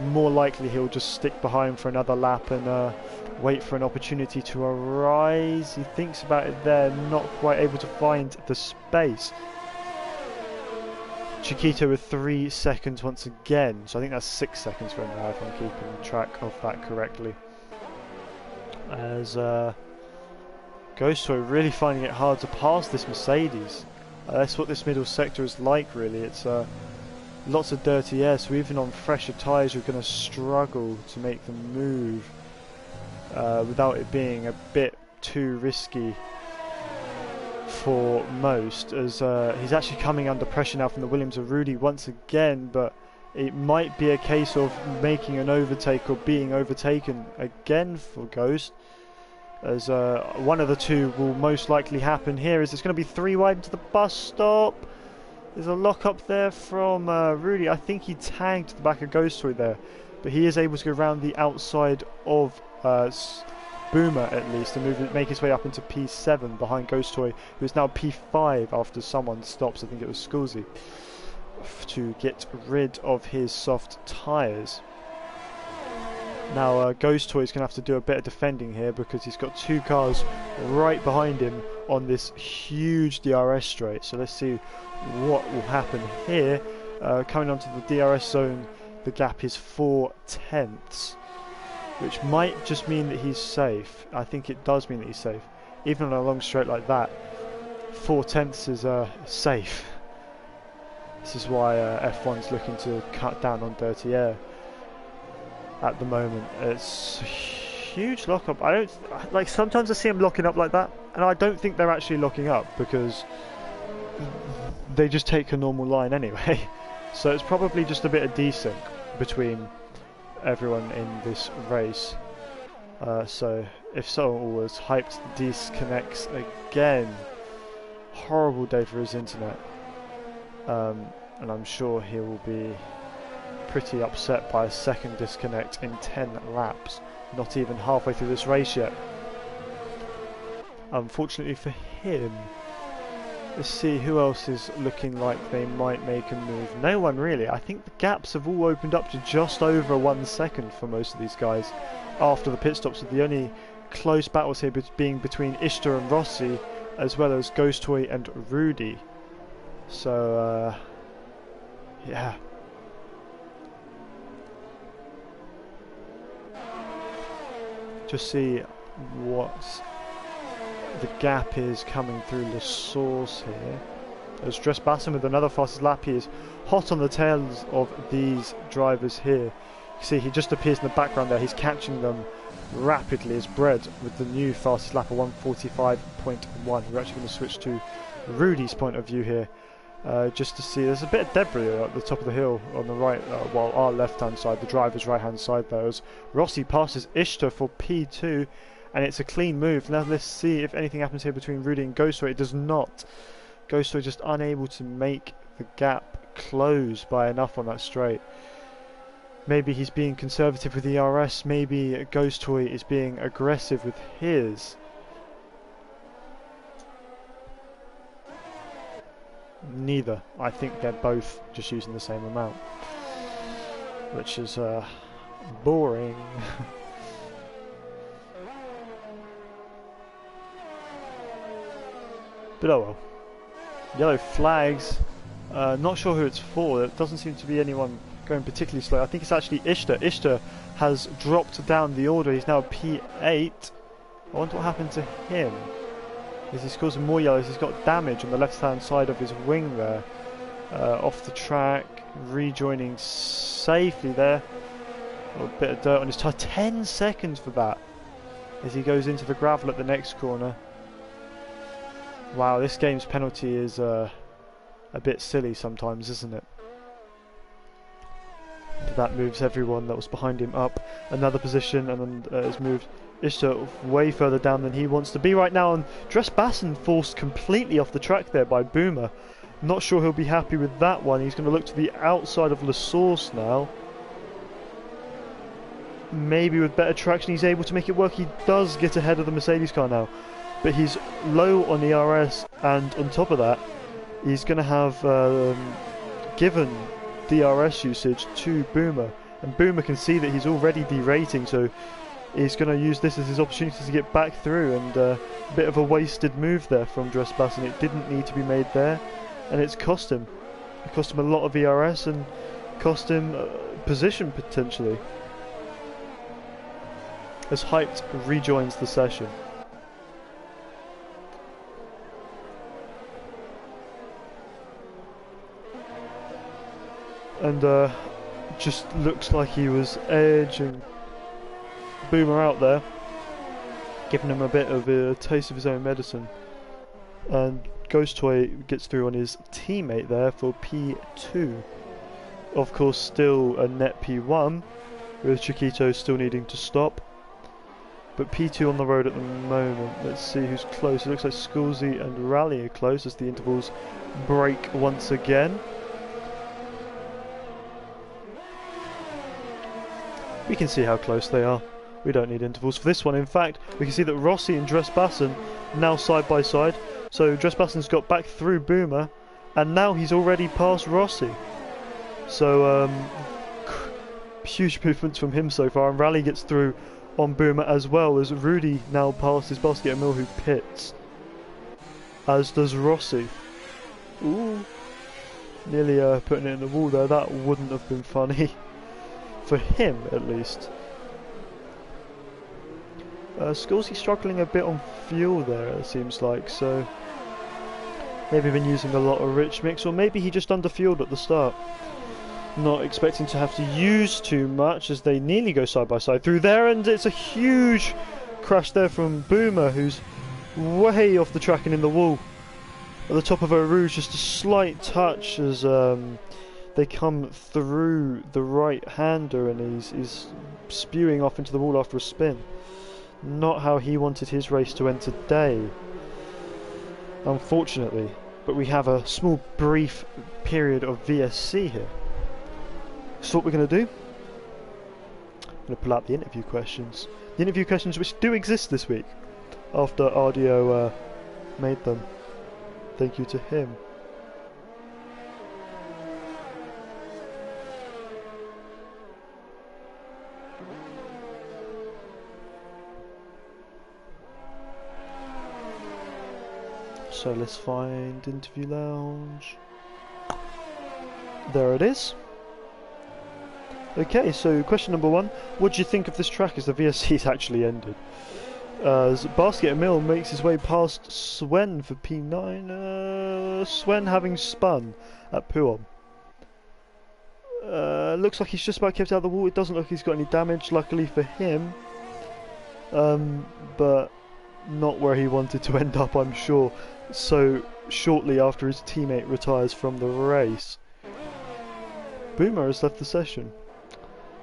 More likely he'll just stick behind for another lap and wait for an opportunity to arise. He thinks about it there, not quite able to find the space. Chiquito with 3 seconds once again, so I think that's 6 seconds for him now if I'm keeping track of that correctly. As Ghost Toy really finding it hard to pass this Mercedes. That's what this middle sector is like really. It's lots of dirty air, so even on fresher tyres you're going to struggle to make the move without it being a bit too risky for most, as he's actually coming under pressure now from the Williams of Rudy once again, but it might be a case of making an overtake or being overtaken again for Ghost, as one of the two will most likely happen here. Is it's going to be 3 wide into the bus stop. There's a lock up there from Rudy. I think he tagged the back of Ghost Toy there, but he is able to go around the outside of Boomer at least and make his way up into P7 behind Ghost Toy, who is now P5 after someone stops. I think it was Sculzy, to get rid of his soft tyres. Now Ghost Toy is going to have to do a bit of defending here because he's got 2 cars right behind him on this huge DRS straight. So let's see what will happen here. Coming onto the DRS zone, the gap is 4/10, which might just mean that he's safe. I think it does mean that he's safe. Even on a long straight like that, 4/10 is safe. This is why F1's looking to cut down on dirty air at the moment. It's a huge lockup. I don't like. Sometimes I see them locking up like that, and I don't think they're actually locking up because they just take a normal line anyway. So it's probably just a bit of desync between everyone in this race. So if someone was Hyped disconnects again, horrible day for his internet, and I'm sure he will be pretty upset by a second disconnect in 10 laps. Not even halfway through this race yet. Unfortunately for him. Let's see who else is looking like they might make a move. No one really. I think the gaps have all opened up to just over 1 second for most of these guys after the pit stops, with the only close battles here being between Ishtar and Rossi, as well as Ghost Toy and Rudy. So yeah. Just see what the gap is coming through the source here. There's Dressbassen with another fastest lap. He is hot on the tails of these drivers here. You see he just appears in the background there. He's catching them rapidly as bread with the new fastest lap of 1:45.1. We're actually going to switch to Rudy's point of view here. Just to see, there's a bit of debris at the top of the hill on the right, while our left hand side, the driver's right hand side there, as Rossi passes Ishtar for P2, and it's a clean move. Now let's see if anything happens here between Rudy and Ghostway. It does not. Ghostway just unable to make the gap close by enough on that straight. Maybe he's being conservative with the ERS, maybe Ghostway is being aggressive with his. Neither. I think they're both just using the same amount, which is boring. But oh well. Yellow flags. Not sure who it's for. There doesn't seem to be anyone going particularly slow. I think it's actually Ishtar. Ishtar has dropped down the order. He's now P8. I wonder what happened to him. As he's causing more yellows, he's got damage on the left hand side of his wing there. Off the track, rejoining safely there. A bit of dirt on his tyre. 10 seconds for that as he goes into the gravel at the next corner. Wow, this game's penalty is a bit silly sometimes, isn't it? That moves everyone that was behind him up another position, and then has moved Ishtar way further down than he wants to be right now, and Dressbassen forced completely off the track there by Boomer. Not sure he'll be happy with that one. He's going to look to the outside of La Source now. Maybe with better traction he's able to make it work. He does get ahead of the Mercedes car now, but he's low on the RS, and on top of that he's going to have given DRS usage to Boomer, and Boomer can see that he's already derating, so he's going to use this as his opportunity to get back through, and a bit of a wasted move there from Dressbassen. It didn't need to be made there, and it's cost him. It cost him a lot of ERS and cost him position potentially. As Hyped rejoins the session. And just looks like he was edging Boomer out there, giving him a bit of a taste of his own medicine. And Ghost Toy gets through on his teammate there for P2. Of course, still a net P1, with Chiquito still needing to stop. But P2 on the road at the moment. Let's see who's close. It looks like Sculzy and Rally are close as the intervals break once again. We can see how close they are. We don't need intervals for this one. In fact, we can see that Rossi and Dressbassen now side by side. So Dressbassen's got back through Boomer, and now he's already past Rossi. So huge movements from him so far, and Rally gets through on Boomer as well, as Rudy now passes Basket Mill, who pits, as does Rossi. Ooh, nearly putting it in the wall there. That wouldn't have been funny. For him, at least. Sculzy struggling a bit on fuel there, it seems like, so maybe been using a lot of rich mix, or maybe he just underfueled at the start. Not expecting to have to use too much as they nearly go side by side through there, and it's a huge crash there from Boomer, who's way off the track and in the wall. At the top of Eau Rouge, just a slight touch as they come through the right-hander, and he's spewing off into the wall after a spin. Not how he wanted his race to end today, unfortunately. But we have a small brief period of VSC here. So what we're going to do, I'm going to pull out the interview questions. The interview questions which do exist this week, after Ardio made them. Thank you to him. So let's find interview lounge. There it is. Okay, so question number 1. What do you think of this track as the VSC's actually ended? As Basket Mill makes his way past Swen for P9. Swen having spun at Puom. Looks like he's just about kept out of the wall. It doesn't look like he's got any damage, luckily for him. But not where he wanted to end up, I'm sure. So shortly after his teammate retires from the race. Boomer has left the session.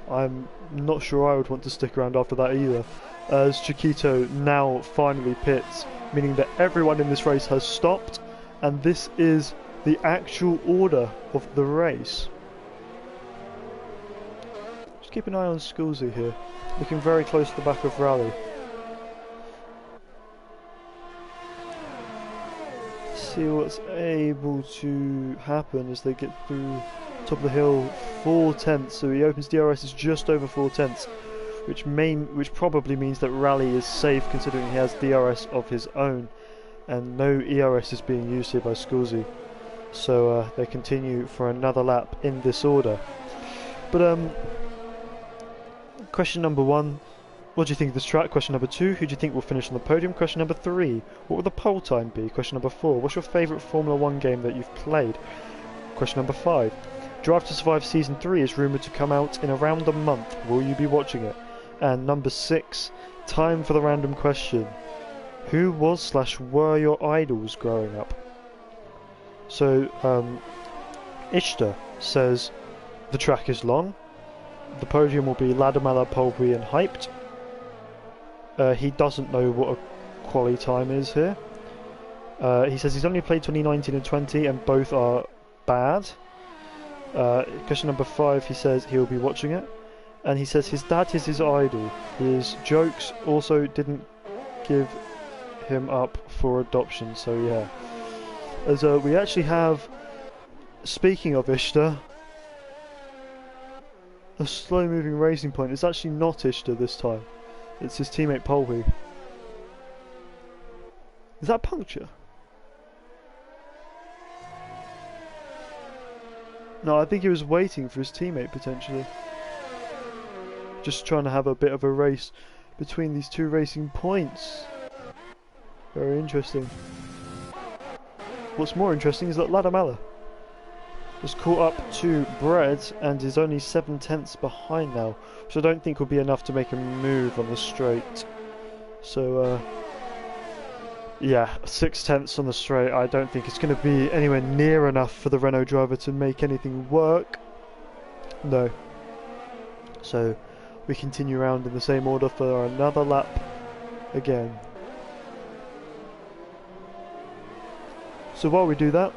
I'm not sure I would want to stick around after that either, as Chiquito now finally pits, meaning that everyone in this race has stopped, and this is the actual order of the race. Just keep an eye on Sculzy here, looking very close to the back of Rally. See what's able to happen as they get through top of the hill. 4/10, so he opens DRS is just over 4/10, which probably means that Rally is safe considering he has DRS of his own, and no ERS is being used here by Sculzy. So they continue for another lap in this order. But question number 1. What do you think of this track? Question number 2, who do you think will finish on the podium? Question number 3, what will the pole time be? Question number 4, what's your favourite Formula 1 game that you've played? Question number 5, Drive to Survive Season 3 is rumoured to come out in around a month. Will you be watching it? And number 6, time for the random question. Who was / were your idols growing up? So, Ishtar says the track is long. The podium will be Ladamala, Polby and Hyped. He doesn't know what a quali time is here. He says he's only played 2019 and 20 and both are bad. Question number 5, he says he'll be watching it. And he says his dad is his idol. His jokes also didn't give him up for adoption, so yeah. As we actually have, speaking of Ishtar, a slow moving racing point. It's actually not Ishtar this time. It's his teammate Polby. Is that puncture? No, I think he was waiting for his teammate potentially. Just trying to have a bit of a race between these two racing points. Very interesting. What's more interesting is that Ladamala has caught up to Bread and is only 7/10 behind now, which I don't think will be enough to make a move on the straight. So yeah, 6/10 on the straight. I don't think it's going to be anywhere near enough for the Renault driver to make anything work. No. So we continue around in the same order for another lap again. So while we do that,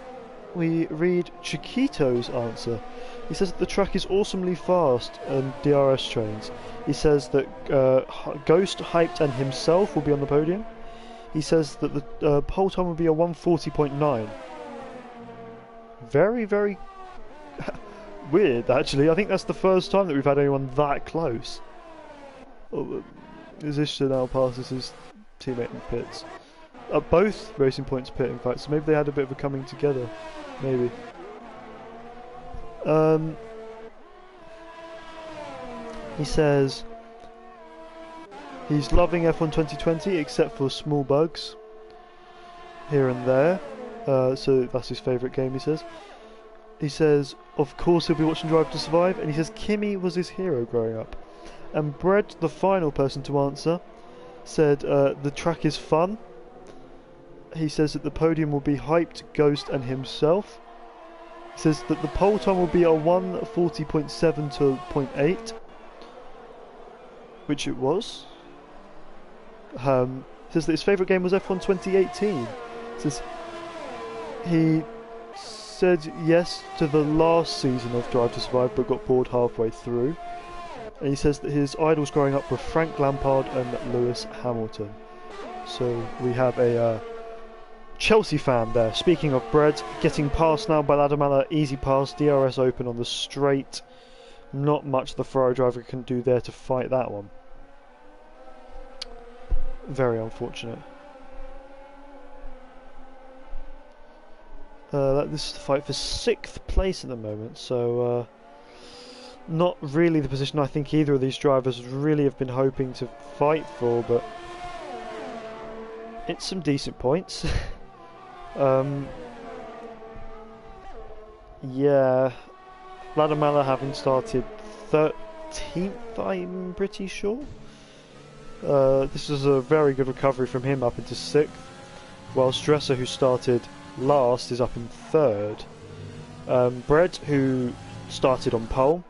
we read Chiquito's answer. He says that the track is awesomely fast and DRS trains. He says that Ghost, Hyped and himself will be on the podium. He says that the pole time will be a 1:40.9. Very, very weird, actually. I think that's the first time that we've had anyone that close. Oh, Ishtar now passes his teammate in pits. Both Racing Points pit, in fact, so maybe they had a bit of a coming together. Maybe. He says he's loving F1 2020 except for small bugs here and there. So that's his favourite game, he says. He says, of course he'll be watching Drive to Survive, and he says Kimi was his hero growing up. And Brett, the final person to answer, said the track is fun. He says that the podium will be Hyped, Ghost and himself. He says that the pole time will be a 1:40.7 to 0.8, which it was. He says that his favourite game was F1 2018. He says he said yes to the last season of Drive to Survive but got bored halfway through. And he says that his idols growing up were Frank Lampard and Lewis Hamilton. So we have a Chelsea fan there. Speaking of bread, getting passed now by Ladamala, easy pass, DRS open on the straight. Not much the Ferrari driver can do there to fight that one. Very unfortunate. This is the fight for 6th place at the moment, so not really the position I think either of these drivers really have been hoping to fight for, but it's some decent points. Yeah, Ladamala having started 13th, I'm pretty sure. This is a very good recovery from him up into 6th, whilst Dresser, who started last, is up in 3rd. Brett, who started on pole,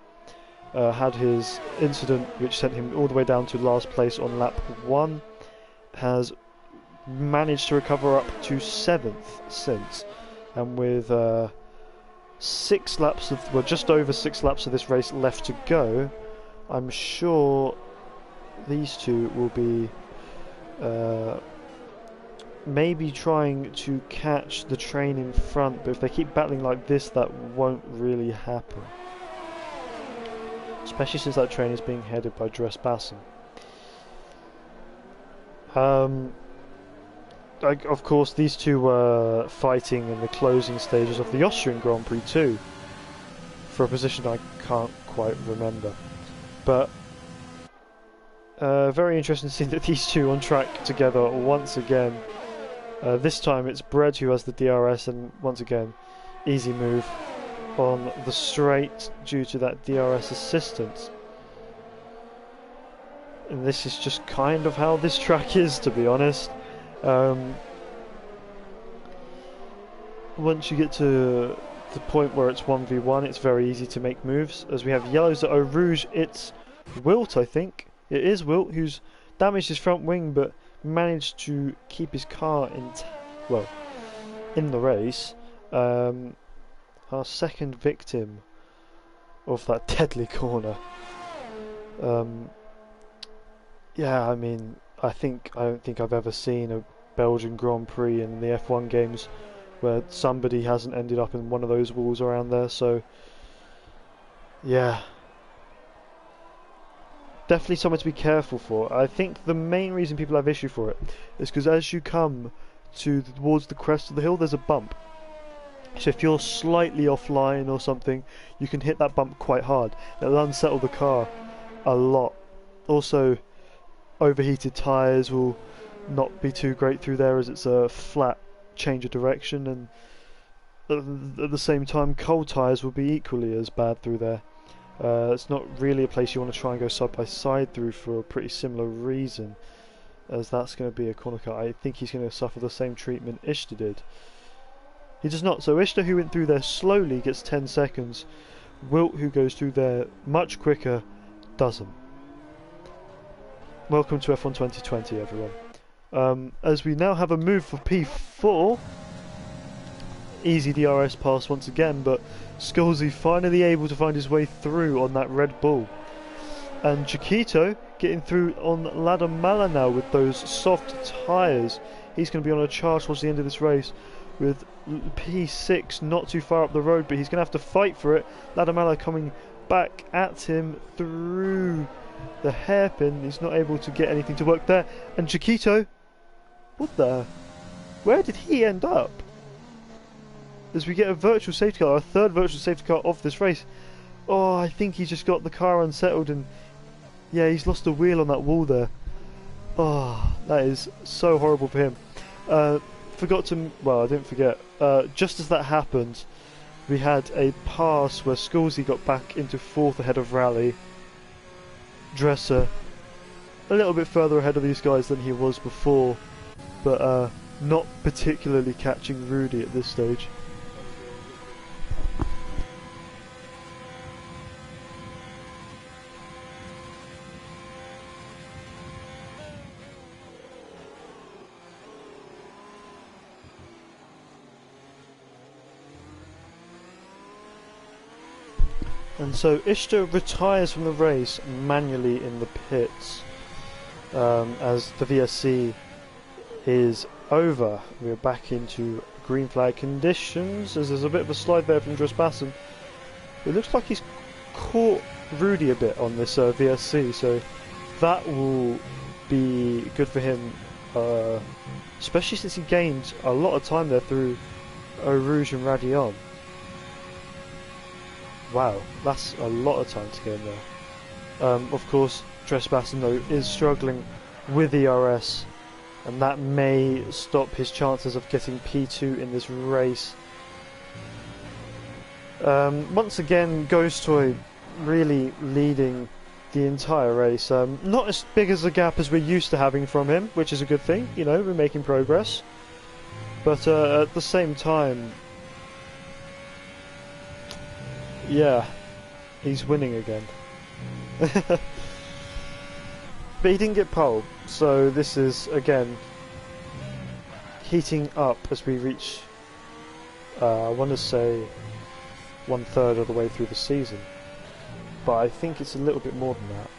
had his incident which sent him all the way down to last place on lap 1, has managed to recover up to 7th since, and with 6 laps of, well, just over 6 laps of this race left to go, I'm sure these two will be maybe trying to catch the train in front, but if they keep battling like this, that won't really happen. Especially since that train is being headed by Dress Bassam. Of course, these two were fighting in the closing stages of the Austrian Grand Prix too, for a position I can't quite remember. But very interesting to see that these two on track together once again. This time it's Bread who has the DRS, and once again, easy move on the straight due to that DRS assistance. And this is just kind of how this track is, to be honest. Once you get to the point where it's 1v1, it's very easy to make moves. As we have yellows at Eau Rouge, it's Wilt, I think. It is Wilt who's damaged his front wing but managed to keep his car in the race. Our second victim of that deadly corner. Yeah, I mean, I don't think I've ever seen a Belgian Grand Prix in the F1 games where somebody hasn't ended up in one of those walls around there, so yeah. Definitely something to be careful for. I think the main reason people have issue for it is because as you come towards the crest of the hill, there's a bump. So if you're slightly offline or something, you can hit that bump quite hard. It'll unsettle the car a lot. Also, overheated tyres will not be too great through there, as it's a flat change of direction, and at the same time cold tyres will be equally as bad through there. It's not really a place you want to try and go side by side through for a pretty similar reason, as that's going to be a corner cut. I think he's going to suffer the same treatment Ishtar did. He does not. So Ishtar, who went through there slowly, gets 10 seconds. Wilt, who goes through there much quicker, doesn't. Welcome to F1 2020, everyone. As we now have a move for P4. Easy DRS pass once again, but Scolzi finally able to find his way through on that Red Bull. And Chiquito getting through on Ladamala now with those soft tyres. He's going to be on a charge towards the end of this race with P6 not too far up the road, but he's going to have to fight for it. Ladamala coming back at him through the hairpin. He's not able to get anything to work there. And Chiquito, where did he end up? As we get a virtual safety car, our third virtual safety car of this race. Oh, I think he just got the car unsettled, and yeah, he's lost a wheel on that wall there. Oh, that is so horrible for him. I didn't forget. Just as that happened, we had a pass where Scolzi got back into 4th ahead of Rally. Dresser a little bit further ahead of these guys than he was before, but not particularly catching Rudy at this stage. And so Ishtar retires from the race manually in the pits as the VSC is over. We're back into green flag conditions as there's a bit of a slide there from Dresbassen. It looks like he's caught Rudy a bit on this VSC, so that will be good for him, especially since he gained a lot of time there through Eau Rouge and Radion. Wow, that's a lot of time to gain there. Of course, Dresbassen though is struggling with ERS, and that may stop his chances of getting P2 in this race. Once again, Ghost Toy really leading the entire race. Not as big as a gap as we're used to having from him, which is a good thing, you know, we're making progress. But at the same time, yeah, he's winning again. But he didn't get pole, so this is, again, heating up as we reach, I want to say, 1/3 of the way through the season. But I think it's a little bit more than that.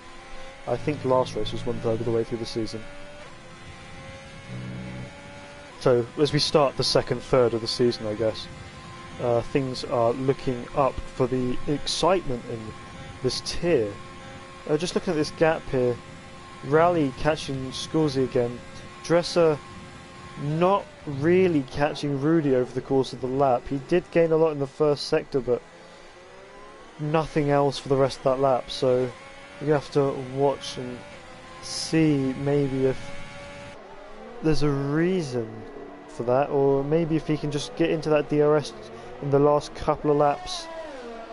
I think last race was 1/3 of the way through the season. So, as we start the second third of the season, I guess, things are looking up for the excitement in this tier. Just looking at this gap here, Rally catching Scorsese again, Dresser not really catching Rudy over the course of the lap. He did gain a lot in the first sector, but nothing else for the rest of that lap, so you have to watch and see maybe if there's a reason for that, or maybe if he can just get into that DRS in the last couple of laps,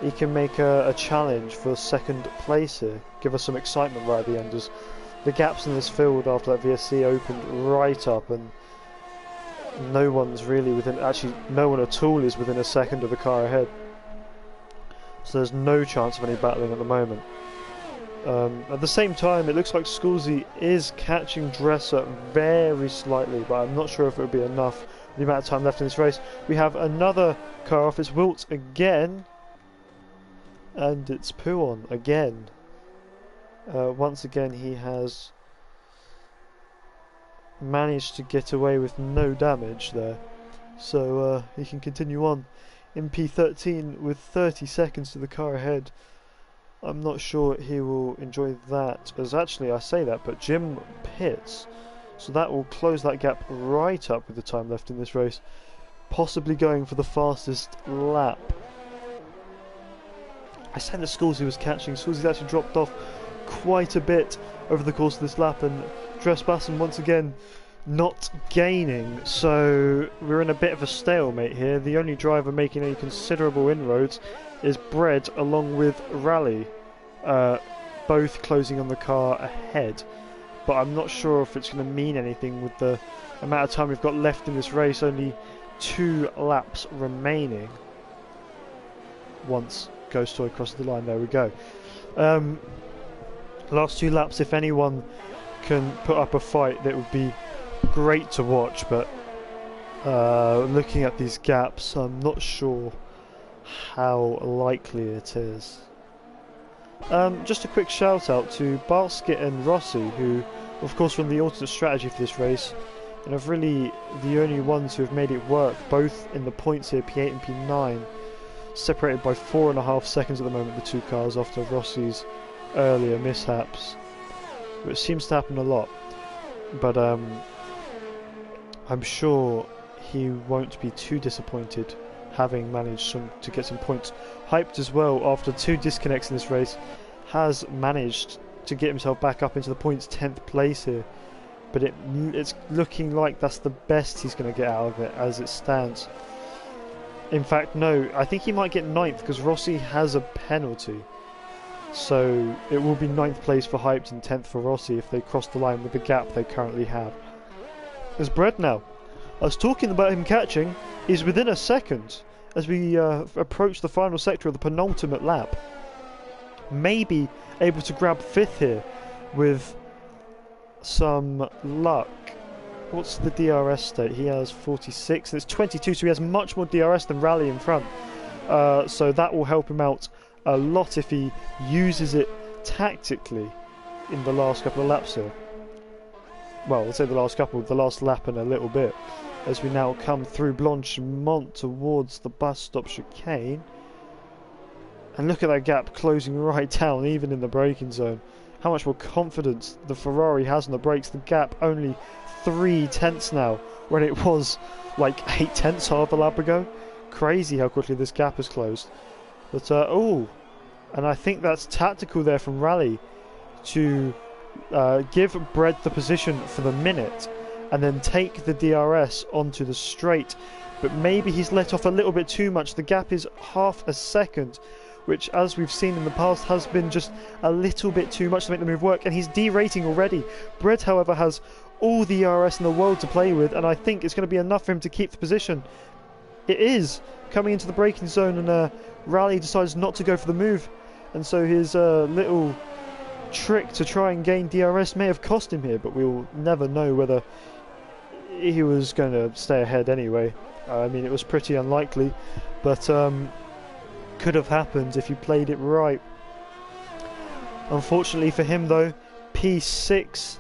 he can make a challenge for second place here, give us some excitement right at the end, as the gaps in this field after that VSC opened right up, and no one's really within, actually no one at all is within a second of the car ahead. So there's no chance of any battling at the moment. At the same time, it looks like Scorsese is catching Dresser very slightly, but I'm not sure if it would be enough the amount of time left in this race. We have another car off, it's Wilt again, and it's Puon again. Once again, he has managed to get away with no damage there, so he can continue on in P13 with 30 seconds to the car ahead. I'm not sure he will enjoy that, as actually I say that, but Jim pits, so that will close that gap right up with the time left in this race, possibly going for the fastest lap. I said that Scorsese was catching. Scorsese's actually dropped off quite a bit over the course of this lap, and Dresbassen once again not gaining, so we're in a bit of a stalemate here. The only driver making any considerable inroads is Bread along with Rally, both closing on the car ahead, but I'm not sure if it's going to mean anything with the amount of time we've got left in this race. Only 2 laps remaining once Ghost Toy crosses the line. There we go. Last 2 laps, if anyone can put up a fight, that would be great to watch, but looking at these gaps, I'm not sure how likely it is. Just a quick shout out to Basket and Rossi, who of course run the alternate strategy for this race, and are really the only ones who have made it work, both in the points here, P8 and P9, separated by 4.5 seconds at the moment, the 2 cars, after Rossi's earlier mishaps, which seems to happen a lot, but I'm sure he won't be too disappointed, having managed to get some points. Hyped as well, after 2 disconnects in this race, has managed to get himself back up into the points, 10th place here, but it's looking like that's the best he's going to get out of it as it stands. In fact, no, I think he might get 9th because Rossi has a penalty, so it will be 9th place for Hyped and 10th for Rossi if they cross the line with the gap they currently have. There's Bread now. I was talking about him catching. He's within a second as we approach the final sector of the penultimate lap. Maybe able to grab 5th here with some luck. What's the DRS state? He has 46 and it's 22, so he has much more DRS than Rally in front. So that will help him out a lot if he uses it tactically in the last couple of laps here. Well, I'll say the last lap and a little bit, as we now come through Blanchimont towards the bus stop chicane. And look at that gap closing right down, even in the braking zone. How much more confidence the Ferrari has on the brakes. The gap only 3/10 now, when it was like 8/10 half a lap ago. Crazy how quickly this gap has closed. But, oh, and I think that's tactical there from Rally to give Brett the position for the minute and then take the DRS onto the straight. But maybe he's let off a little bit too much. The gap is half a second, which, as we've seen in the past, has been just a little bit too much to make the move work, and he's derating already. Brett, however, has all the ERS in the world to play with, and I think it's going to be enough for him to keep the position. It is coming into the braking zone, and Rally decides not to go for the move, and so his little trick to try and gain DRS may have cost him here, but we'll never know whether he was going to stay ahead anyway. I mean, it was pretty unlikely, but could have happened if you played it right. Unfortunately for him though, P6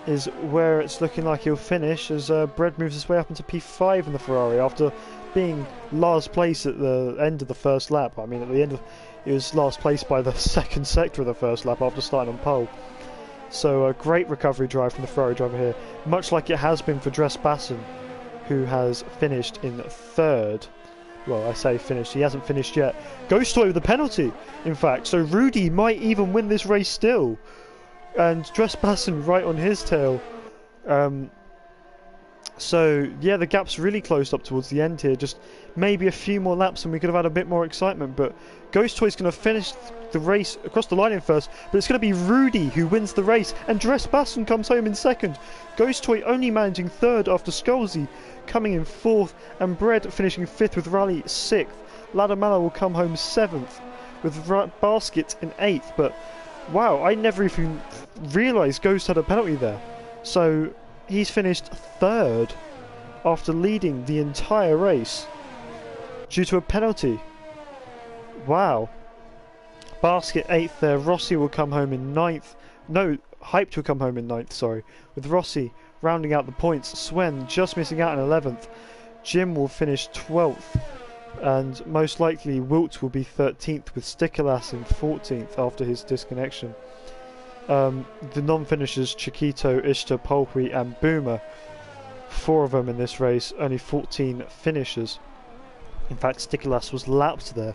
is where it's looking like he'll finish, as Brett moves his way up into P5 in the Ferrari after being last place at the end of the first lap. I mean, at the end of it was last place by the second sector of the first lap after starting on pole. So a great recovery drive from the Ferrari driver here, much like it has been for Dres Bassen, who has finished in third. Well, I say finished, he hasn't finished yet. Ghost Toy with a penalty, in fact, so Rudy might even win this race still. And Dres Bassen right on his tail. So, yeah, the gap's really closed up towards the end here. Just maybe a few more laps and we could have had a bit more excitement. But Ghost Toy's going to finish the race across the line in first. But it's going to be Rudy who wins the race. And Dres Bassen comes home in second. Ghost Toy only managing third after Scholesy coming in fourth. And Brett finishing fifth with Rally sixth. Ladamala will come home seventh with Basket in eighth. But, wow, I never even realised Ghost had a penalty there. So he's finished third after leading the entire race due to a penalty. Wow. Basket 8th there. Rossi will come home in 9th. No, Hyped will come home in 9th, sorry. With Rossi rounding out the points. Swen just missing out in 11th. Jim will finish 12th. And most likely Wilt will be 13th with Stikalas in 14th after his disconnection. The non-finishers, Chiquito, Ishtar, Polpri and Boomer, 4 of them in this race, only 14 finishers. In fact, Stikalas was lapped there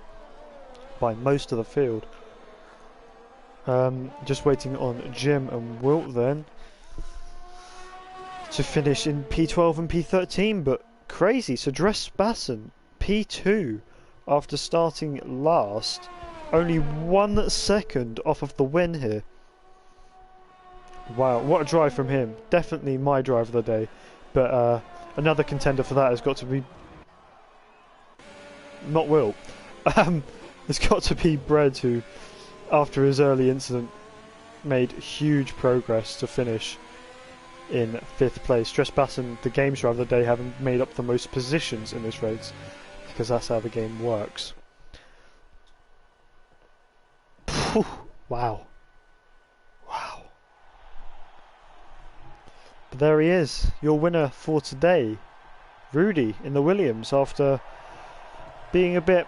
by most of the field. Just waiting on Jim and Wilt then to finish in P12 and P13, but crazy. So Dres Bassen, P2 after starting last, only 1 second off of the win here. Wow, what a drive from him. Definitely my drive of the day. But another contender for that has got to be... not Will. It's got to be Brett, who, after his early incident, made huge progress to finish in 5th place. Dres Bassen, the game's driver of the day, having made up the most positions in this race, because that's how the game works. Wow. Wow. But there he is, your winner for today, Rudy in the Williams, after being a bit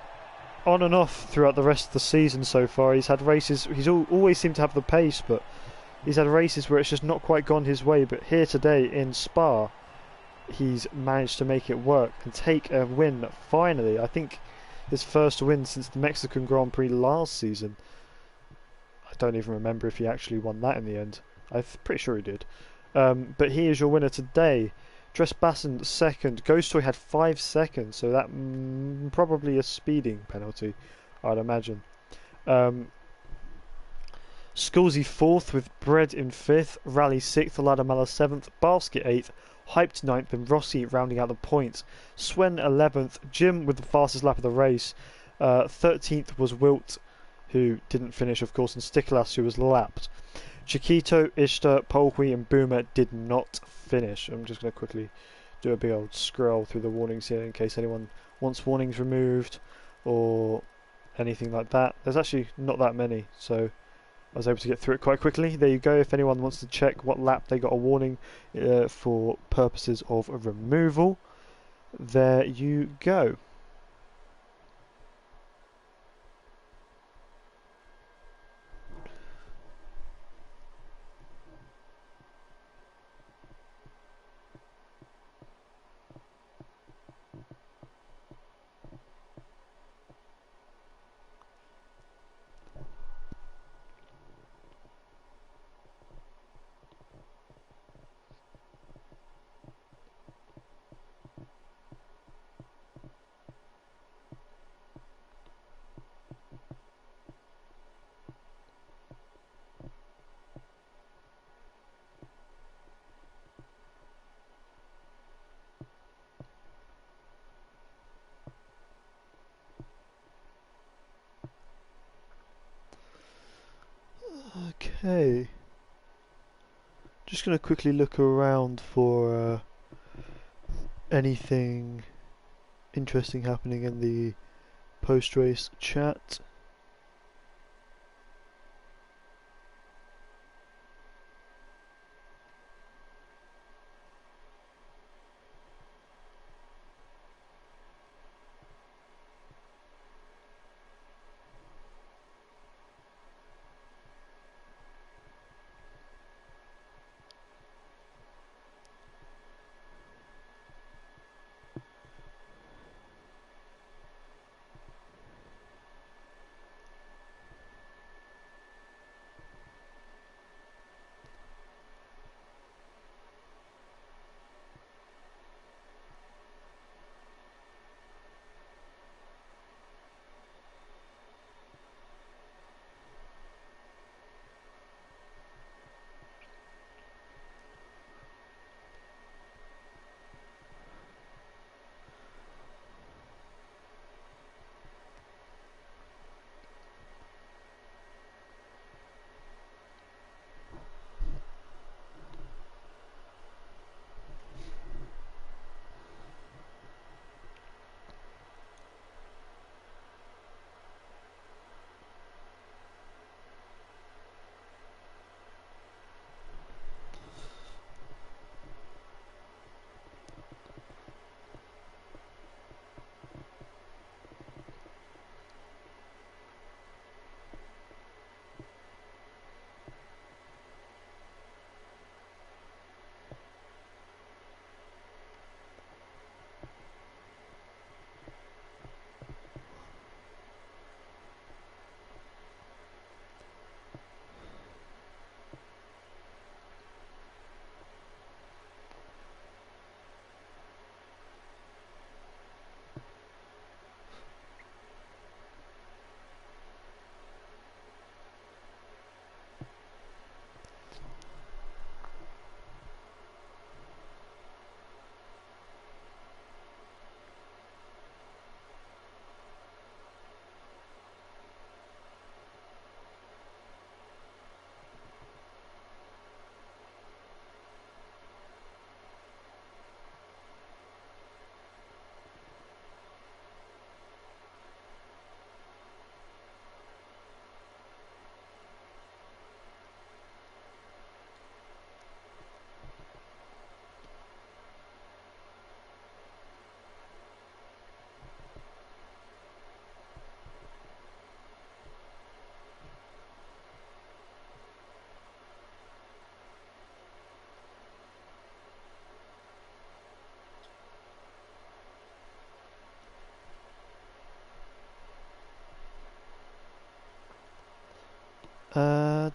on and off throughout the rest of the season so far. He's had races, he's always seemed to have the pace, but he's had races where it's just not quite gone his way. But here today in Spa, he's managed to make it work and take a win finally. I think his first win since the Mexican Grand Prix last season. I don't even remember if he actually won that in the end. I'm pretty sure he did. But he is your winner today. Dres Bassen second. Ghost Toy had 5 seconds, so that probably a speeding penalty, I'd imagine. Scholesy 4th with Brett in 5th. Rally 6th. Ladamala 7th. Basket 8th. Hyped 9th, and Rossi rounding out the points. Swen 11th. Jim with the fastest lap of the race. 13th was Wilt, who didn't finish, of course, and Stikalas, who was lapped. Chiquito, Ishtar, Polpri and Boomer did not finish. I'm just going to quickly do a big old scroll through the warnings here in case anyone wants warnings removed or anything like that. There's actually not that many, so I was able to get through it quite quickly. There you go. If anyone wants to check what lap they got a warning for purposes of removal, there you go. Okay. Just going to quickly look around for anything interesting happening in the post-race chat.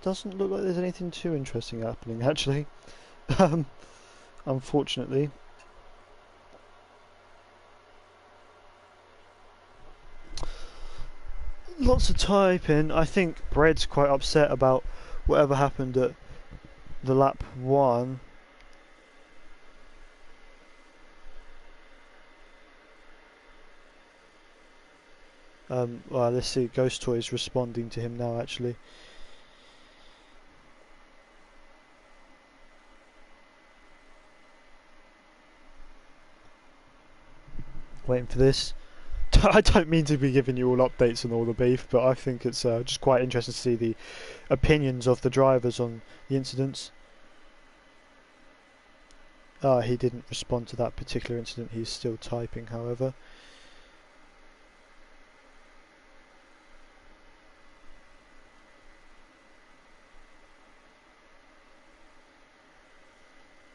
Doesn't look like there's anything too interesting happening, actually. Um, Unfortunately. Lots of typing. I think Bread's quite upset about whatever happened at the lap 1. Well, let's see. Ghost Toy's responding to him now, actually. Waiting for this. I don't mean to be giving you all updates on all the beef, but I think it's just quite interesting to see the opinions of the drivers on the incidents. He didn't respond to that particular incident. He's still typing, however.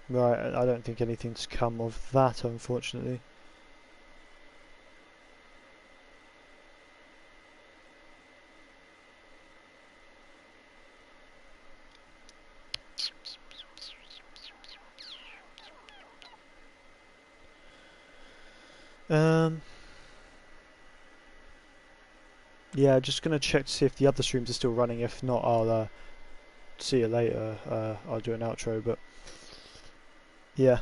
Right, I don't think anything's come of that, unfortunately. Yeah, just gonna check to see if the other streams are still running. If not, I'll see you later. I'll do an outro, but yeah.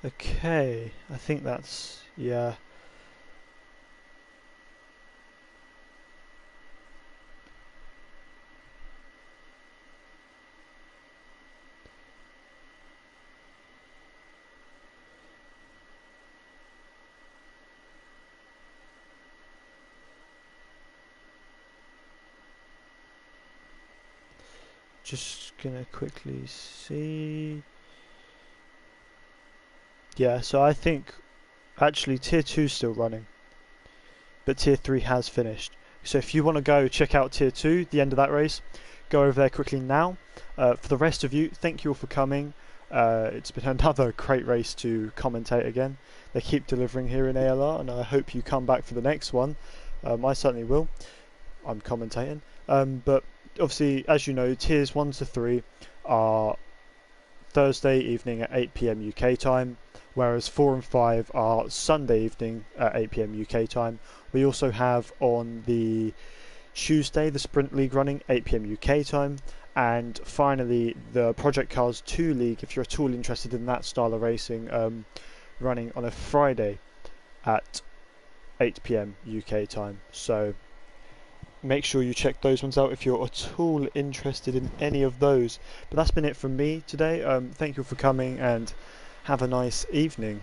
Okay, I think that's, yeah. Just gonna quickly see. Yeah, so I think actually Tier 2 is still running, but Tier 3 has finished. So if you want to go check out Tier 2, the end of that race, go over there quickly now. For the rest of you, thank you all for coming. It's been another great race to commentate again. They keep delivering here in ALR, and I hope you come back for the next one. I certainly will. I'm commentating. But obviously, as you know, Tiers 1 to 3 are Thursday evening at 8 PM UK time, whereas 4 and 5 are Sunday evening at 8 PM UK time. We also have on the Tuesday the Sprint League running 8 PM UK time, and finally the Project Cars 2 League, if you're at all interested in that style of racing, running on a Friday at 8 PM UK time. So make sure you check those ones out if you're at all interested in any of those. But that's been it from me today. Thank you for coming and have a nice evening.